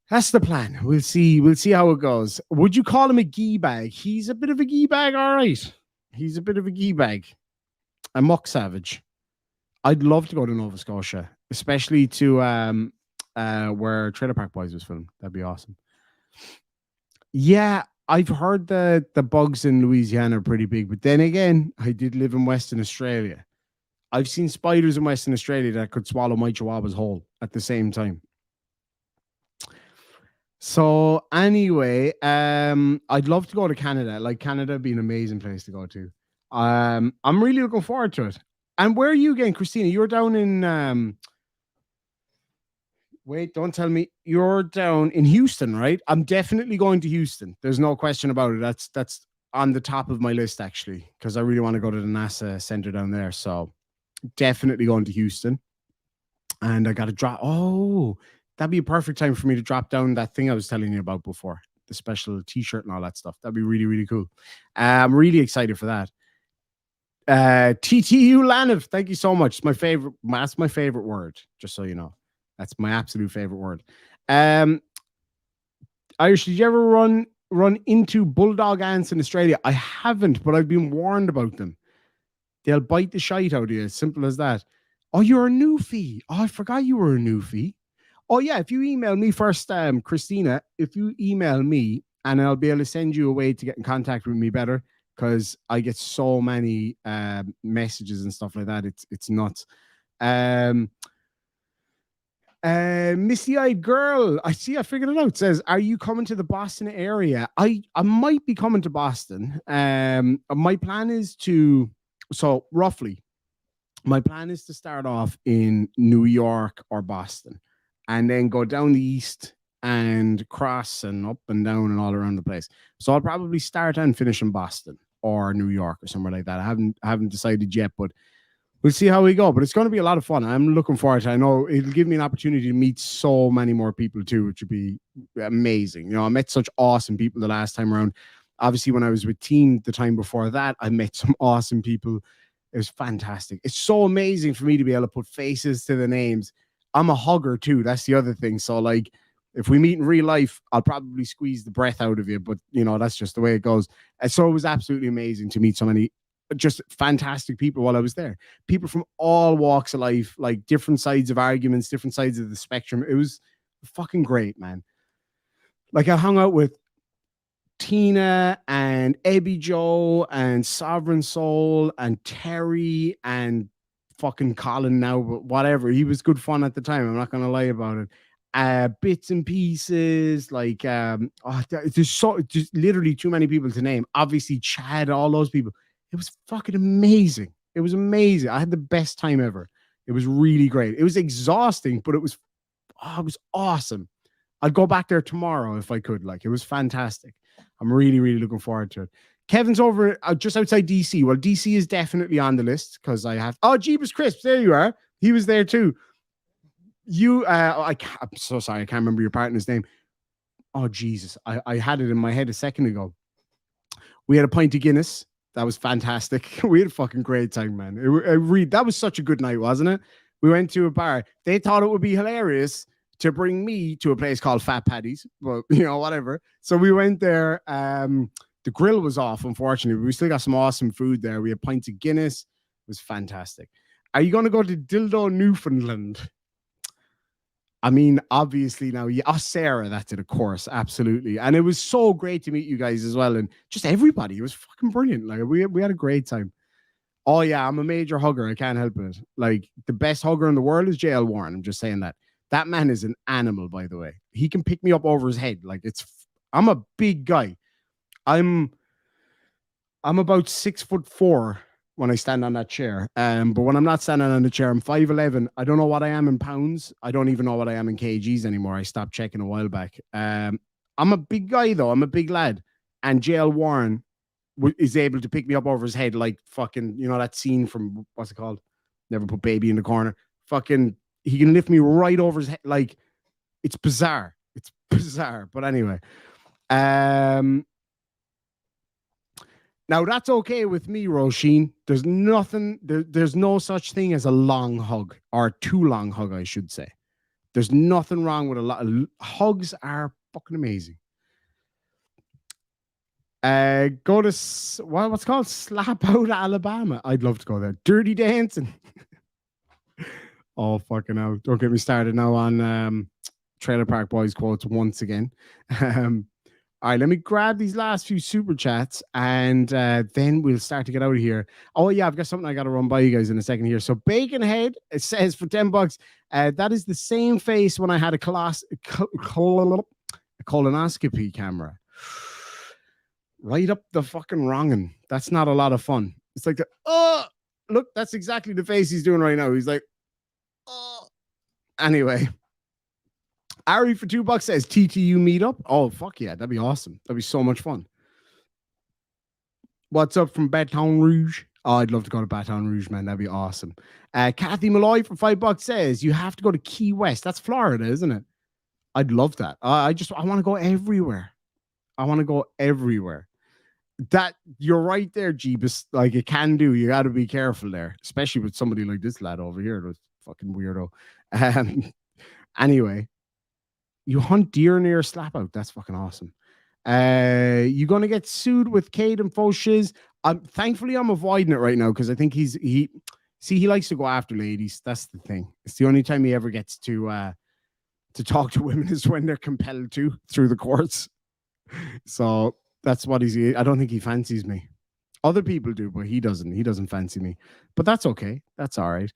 that's the plan. We'll see how it goes. Would you call him a gee bag? He's a bit of a gee bag, all right. He's a bit of a gee bag. A muck savage. I'd love to go to Nova Scotia, especially to where Trailer Park Boys was filmed. That'd be awesome. Yeah, I've heard the bugs in Louisiana are pretty big, but then again, I did live in Western Australia. I've seen spiders in Western Australia that could swallow my chihuahuas whole at the same time. So anyway, I'd love to go to Canada. Like Canada would be an amazing place to go to. I'm really looking forward to it. And where are you again, Christina? You're down in wait, don't tell me. You're down in Houston, right? I'm definitely going to Houston. There's no question about it. That's on the top of my list, actually, because I really want to go to the NASA center down there. So definitely going to Houston. And I got to drop. Oh, that'd be a perfect time for me to drop down that thing I was telling you about before, the special t-shirt and all that stuff. That'd be really, really cool. I'm really excited for that. TTU Laniv, thank you so much. It's my favorite. That's my favorite word, just so you know. That's my absolute favorite word. Irish, did you ever run into bulldog ants in Australia? I haven't, but I've been warned about them. They'll bite the shite out of you. As simple as that. Oh, you're a newfie. Oh, I forgot you were a newfie. Oh, yeah. If you email me first, Christina, if you email me and I'll be able to send you a way to get in contact with me better because I get so many messages and stuff like that. It's nuts. Misty Eyed Girl, I see. I figured it out. Says, "Are you coming to the Boston area?" I might be coming to Boston. My plan is to roughly. My plan is to start off in New York or Boston, and then go down the east and cross and up and down and all around the place. So I'll probably start and finish in Boston or New York or somewhere like that. I haven't decided yet, but we'll see how we go, but it's going to be a lot of fun. I'm looking forward to it. I know it'll give me an opportunity to meet so many more people too, which would be amazing. You know, I met such awesome people the last time around. Obviously, when I was with Team the time before that, I met some awesome people. It was fantastic. It's so amazing for me to be able to put faces to the names. I'm a hugger too. That's the other thing. So, like, if we meet in real life, I'll probably squeeze the breath out of you, but you know, that's just the way it goes. And so it was absolutely amazing to meet so many just fantastic people while I was there. People from all walks of life, like different sides of arguments, different sides of the spectrum. It was fucking great, man. Like I hung out with Tina and Ebby Joe and Sovereign Soul and Terry and fucking Colin now, but whatever. He was good fun at the time. I'm not gonna lie about it. Bits and pieces, like there's just literally too many people to name. Obviously, Chad, all those people. It was fucking amazing. It was amazing. I had the best time ever. It was really great. It was exhausting, but it was awesome. I'd go back there tomorrow if I could. Like, it was fantastic. I'm really, really looking forward to it. Kevin's over just outside DC. Well, DC is definitely on the list because I have. Oh, Jeebus Crisps, there you are. He was there too. I'm so sorry, I can't remember your partner's name. Oh Jesus, I had it in my head a second ago. We had a pint of Guinness. That was fantastic. We had a fucking great time, man. That was such a good night, wasn't it? We went to a bar. They thought it would be hilarious to bring me to a place called Fat Paddy's, but you know, whatever. So we went there. The grill was off, unfortunately, but we still got some awesome food there. We had pints of Guinness. It was fantastic. Are you going to go to Dildo, Newfoundland? I mean, obviously now, yeah, Sarah, that's it, of course, absolutely. And it was so great to meet you guys as well. And just everybody, it was fucking brilliant. Like, we had a great time. Oh, yeah, I'm a major hugger. I can't help it. Like, the best hugger in the world is JL Warren. I'm just saying that. That man is an animal, by the way. He can pick me up over his head. Like, I'm a big guy. I'm about 6'4" when I stand on that chair. But when I'm not standing on the chair, I'm 5'11". I don't know what I am in pounds. I don't even know what I am in kgs anymore. I stopped checking a while back. I'm a big guy, though. I'm a big lad. And JL Warren is able to pick me up over his head like fucking, you know, that scene from, what's it called? Never Put Baby in the Corner. Fucking, he can lift me right over his head. Like, it's bizarre. It's bizarre. But anyway. Now, that's okay with me, Roisin. There's nothing, there's no such thing as a long hug, or too long hug, I should say. There's nothing wrong with a lot of hugs are fucking amazing. Go to, what's called? Slap Out, Alabama. I'd love to go there. Dirty Dancing. Oh, fucking hell. Don't get me started now on Trailer Park Boys quotes once again. All right, let me grab these last few super chats and then we'll start to get out of here. Oh, yeah, I've got something I got to run by you guys in a second here. So Baconhead, it says for $10, that is the same face when I had a colonoscopy camera. Right up the fucking wrongin'. That's not a lot of fun. It's like, look, that's exactly the face he's doing right now. He's like, oh. Anyway. Ari for $2 says TTU meetup. Oh, fuck yeah. That'd be awesome. That'd be so much fun. What's up from Baton Rouge? Oh, I'd love to go to Baton Rouge, man. That'd be awesome. Kathy Malloy for $5 says you have to go to Key West. That's Florida, isn't it? I'd love that. I want to go everywhere. I want to go everywhere. That you're right there, Jeebus. Like, it can do. You got to be careful there, especially with somebody like this lad over here. That's fucking weirdo. Anyway. You hunt deer near Slap Out. That's fucking awesome. You're gonna get sued with Cade and faux shiz. Thankfully I'm avoiding it right now because I think he's See, he likes to go after ladies. That's the thing. It's the only time he ever gets to talk to women is when they're compelled to through the courts. So that's what he's. I don't think he fancies me. Other people do, but he doesn't. He doesn't fancy me. But that's okay. That's all right.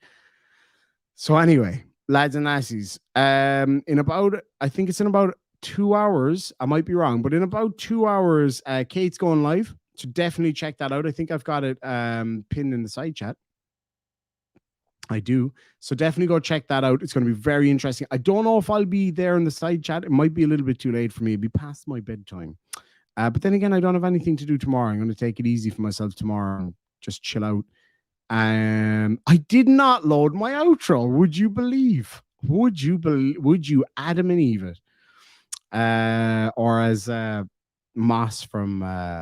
So anyway, lads and lassies, in about, I think it's in about 2 hours. I might be wrong, but in about 2 hours, Kate's going live. So definitely check that out. I think I've got it pinned in the side chat. I do. So definitely go check that out. It's going to be very interesting. I don't know if I'll be there in the side chat. It might be a little bit too late for me. It'll be past my bedtime. But then again, I don't have anything to do tomorrow. I'm going to take it easy for myself tomorrow and just chill out. I did not load my outro. Would you believe? Would you Adam and Eve it? Or as Moss from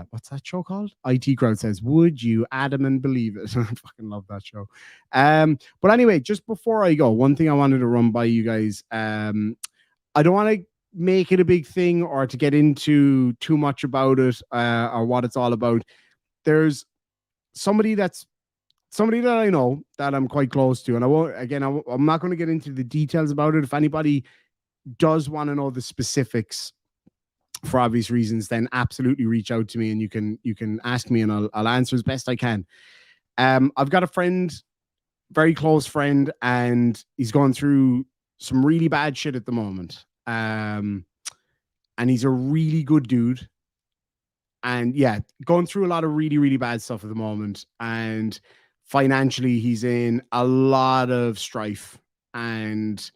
what's that show called? IT Crowd says, would you Adam and believe it? I fucking love that show. But anyway, just before I go, one thing I wanted to run by you guys. I don't want to make it a big thing or to get into too much about it or what it's all about. There's somebody that I know that I'm quite close to, and I'm not going to get into the details about it. If anybody does want to know the specifics for obvious reasons, then absolutely reach out to me and you can ask me and I'll answer as best I can. I've got a friend, very close friend, and he's going through some really bad shit at the moment. And he's a really good dude. And yeah, going through a lot of really, really bad stuff at the moment. And financially, he's in a lot of strife. And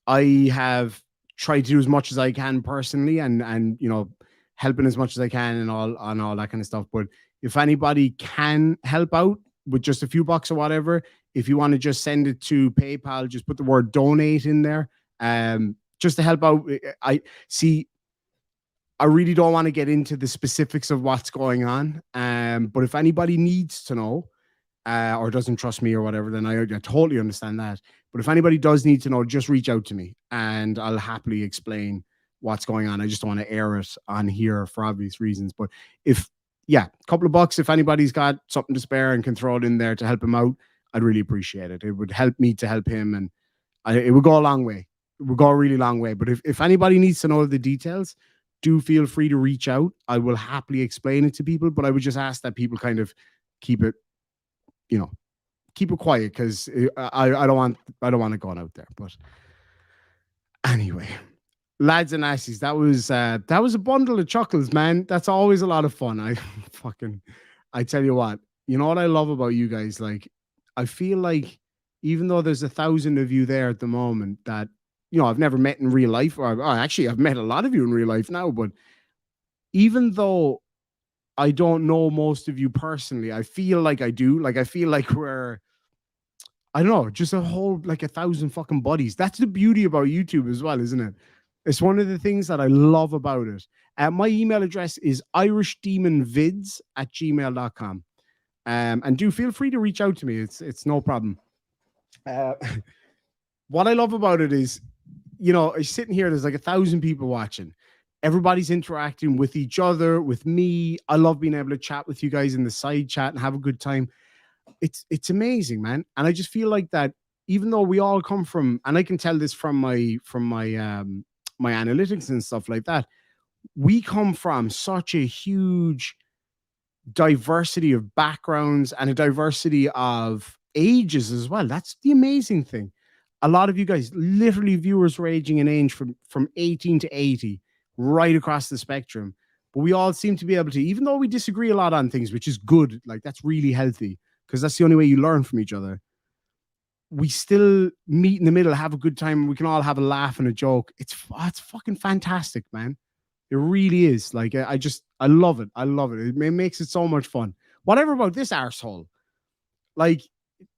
I have tried to do as much as I can personally and you know, helping as much as I can and all that kind of stuff. But if anybody can help out with just a few bucks or whatever, if you want to just send it to PayPal, just put the word donate in there. Just to help out. I really don't want to get into the specifics of what's going on. But if anybody needs to know or doesn't trust me or whatever, then I totally understand that. But if anybody does need to know, just reach out to me and I'll happily explain what's going on. I just don't want to air it on here for obvious reasons. But a couple of bucks, if anybody's got something to spare and can throw it in there to help him out, I'd really appreciate it. It would help me to help him, and it would go a long way. It would go a really long way. But if anybody needs to know the details, do feel free to reach out. I will happily explain it to people, but I would just ask that people kind of keep it quiet, because I don't want it going out there. But anyway, lads and lassies, that was a bundle of chuckles, man. That's always a lot of fun. I tell you what I love about you guys. Like, I feel like even though there's 1,000 of you there at the moment that I've never met in real life, or actually I've met a lot of you in real life now, but even though I don't know most of you personally, I feel like I do. Like, I feel like we're, I don't know, just a whole, like 1,000 fucking buddies. That's the beauty about YouTube as well, isn't it? It's one of the things that I love about it. My email address is irishdemonvids@gmail.com. And do feel free to reach out to me. It's no problem. What I love about it is, sitting here, there's like 1,000 people watching. Everybody's interacting with each other, with me. I love being able to chat with you guys in the side chat and have a good time. It's amazing, man. And I just feel like that, even though we all come from, and I can tell this from my my analytics and stuff like that, we come from such a huge diversity of backgrounds and a diversity of ages as well. That's the amazing thing. A lot of you guys, literally viewers ranging in age from 18 to 80, right across the spectrum. But we all seem to be able to, even though we disagree a lot on things, which is good, like that's really healthy, because that's the only way you learn from each other. We still meet in the middle, have a good time. We can all have a laugh and a joke. It's fucking fantastic, man. It really is. Like, I love it. I love it. It makes it so much fun. Whatever about this arsehole. Like,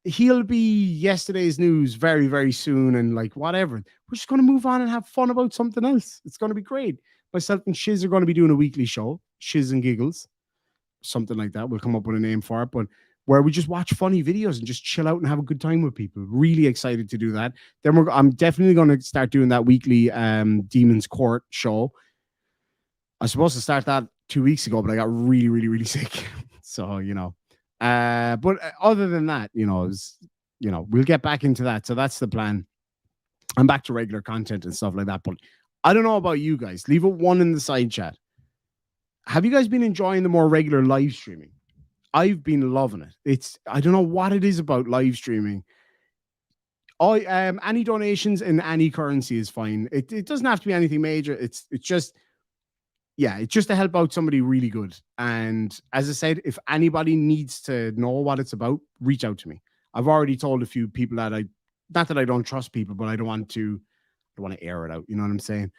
he'll be yesterday's news very, very soon, and like whatever. We're just going to move on and have fun about something else. It's going to be great. Myself and Shiz are going to be doing a weekly show, Shiz and Giggles, something like that. We'll come up with a name for it, but where we just watch funny videos and just chill out and have a good time with people. Really excited to do that. Then I'm definitely going to start doing that weekly Demon's Court show. I was supposed to start that 2 weeks ago, but I got really, really, really sick. So, but other than that, we'll get back into that. So that's the plan. I'm back to regular content and stuff like that. But I don't know about you guys. Leave a 1 in the side chat. Have you guys been enjoying the more regular live streaming? I've been loving it. I don't know what it is about live streaming. Any donations in any currency is fine. It doesn't have to be anything major. It's just to help out somebody really good. And as I said, if anybody needs to know what it's about, reach out to me. I've already told a few people that not that I don't trust people, but I don't want to air it out. You know what I'm saying?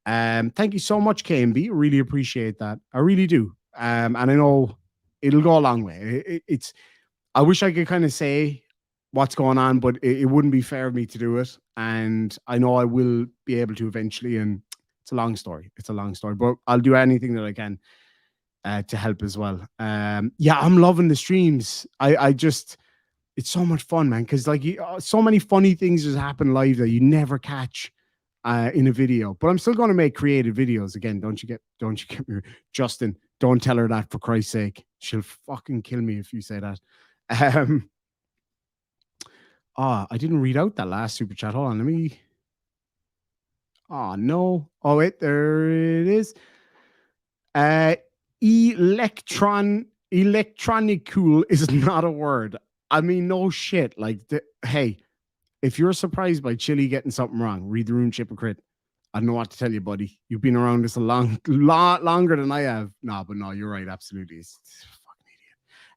Thank you so much, KMB. Really appreciate that. I really do. And I know it'll go a long way. I wish I could kind of say what's going on, but it wouldn't be fair of me to do it. And I know I will be able to eventually. And it's a long story. But I'll do anything that I can to help as well. I'm loving the streams. It's so much fun, man. Because so many funny things just happen live that you never catch in a video. But I'm still going to make creative videos again. Don't you get me, Justin? Don't tell her that, for Christ's sake. She'll fucking kill me if you say that. I didn't read out that last super chat. Hold on, let me. Oh no! Oh wait, there it is. Electronicool is not a word. I mean, no shit. Hey, if you're surprised by Chille getting something wrong, read the rune chip and crit. I don't know what to tell you, buddy. You've been around this a lot longer than I have. No, you're right. Absolutely. It's fucking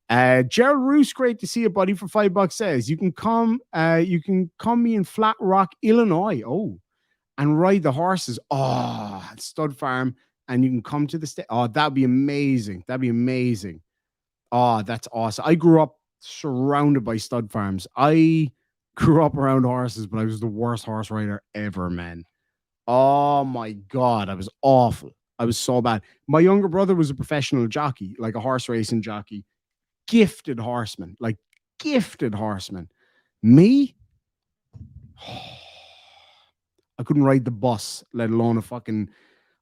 idiot. Gerald Roos, great to see you, buddy. For $5 says you can come me in Flat Rock, Illinois. Oh, and ride the horses. Oh, at Stud Farm, and you can come to the state. Oh, that'd be amazing. Oh, that's awesome. I grew up surrounded by stud farms. I grew up around horses, but I was the worst horse rider ever, man. Oh my God, I was awful. I was so bad. My younger brother was a professional jockey, like a horse racing jockey. Gifted horseman. Me? I couldn't ride the bus, let alone a fucking...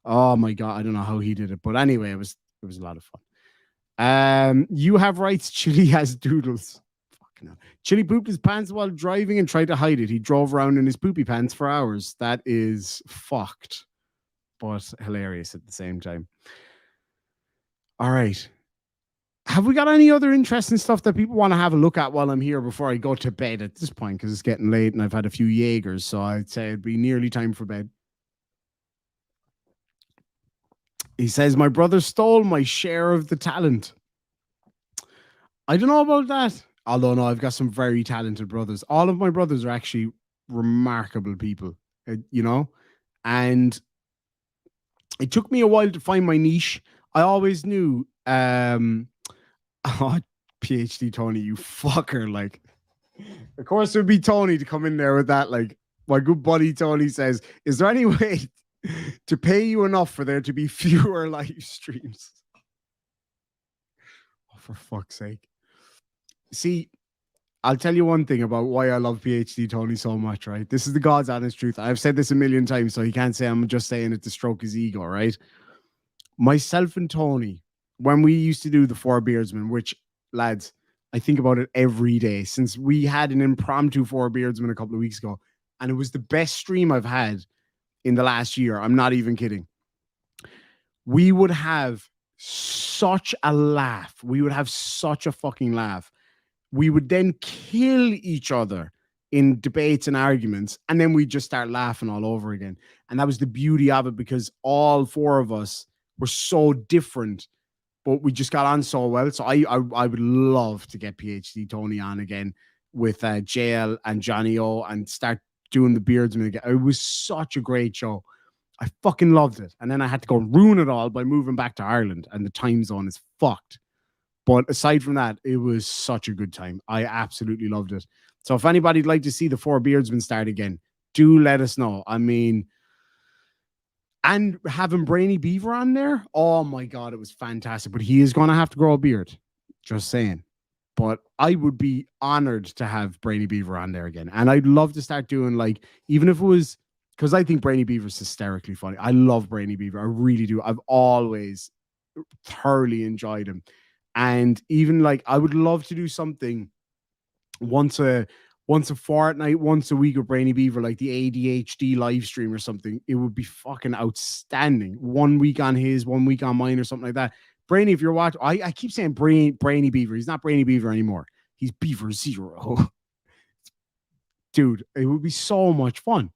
Oh my God, I don't know how he did it. But anyway, it was a lot of fun. You have rights. Chille has doodles. Fucking hell. Chille pooped his pants while driving and tried to hide it. He drove around in his poopy pants for hours. That is fucked, but hilarious at the same time. All right. Have we got any other interesting stuff that people want to have a look at while I'm here before I go to bed at this point? Because it's getting late and I've had a few Jaegers, so I'd say it'd be nearly time for bed. He says, my brother stole my share of the talent. I don't know about that. Although, no, I've got some very talented brothers. All of my brothers are actually remarkable people, and it took me a while to find my niche. I always knew, PhD Tony, you fucker. Of course, it would be Tony to come in there with that. My good buddy Tony says, is there any way to pay you enough for there to be fewer live streams? Oh, for fuck's sake. See, I'll tell you one thing about why I love PhD Tony so much, right? This is the God's honest truth. I've said this a million times, so he can't say I'm just saying it to stroke his ego, right? Myself and Tony, when we used to do the Four Beardsmen, which, lads, I think about it every day, since we had an impromptu Four Beardsmen a couple of weeks ago, and it was the best stream I've had in the last year. I'm not even kidding. We would have such a laugh. We would have such a fucking laugh. We would then kill each other in debates and arguments, and then we'd just start laughing all over again. And that was the beauty of it, because all four of us were so different, but we just got on so well. So I would love to get PhD Tony on again with JL and Johnny O and start doing the Beardsman again. It was such a great show. I fucking loved it. And then I had to go ruin it all by moving back to Ireland, and the time zone is fucked. But aside from that, it was such a good time. I absolutely loved it. So if anybody'd like to see the Four Beardsmen start again, do let us know. I mean, and having Brainy Beaver on there, oh my God, it was fantastic. But he is going to have to grow a beard. Just saying. But I would be honored to have Brainy Beaver on there again. And I'd love to start doing, even if it was, because I think Brainy Beaver is hysterically funny. I love Brainy Beaver. I really do. I've always thoroughly enjoyed him. And even I would love to do something once a once a fortnight, once a week with Brainy Beaver, like the ADHD live stream or something, it would be fucking outstanding. 1 week on his, 1 week on mine, or something like that. Brainy, if you're watching, I keep saying Brainy Beaver. He's not Brainy Beaver anymore. He's Beaver Zero. Dude, it would be so much fun.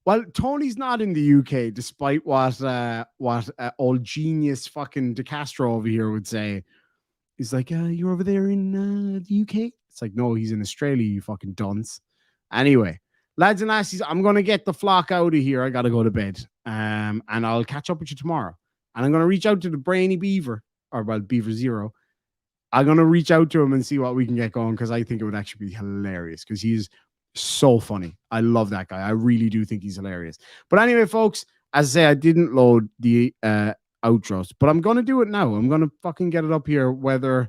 Well, Tony's not in the UK, despite what old genius fucking DeCastro over here would say. He's like, you're over there in the UK? It's like, no, he's in Australia, you fucking dunce. Anyway, lads and lassies, I'm going to get the flock out of here. I got to go to bed. And I'll catch up with you tomorrow. And I'm going to reach out to the Brainy Beaver, or well, Beaver Zero. I'm going to reach out to him and see what we can get going, because I think it would actually be hilarious, because he's so funny. I love that guy. I really do think he's hilarious. But anyway, folks, as I say, I didn't load the outros, but I'm going to do it now. I'm going to fucking get it up here, whether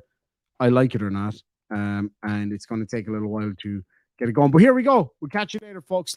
I like it or not. And it's going to take a little while to get it going. But here we go. We'll catch you later, folks.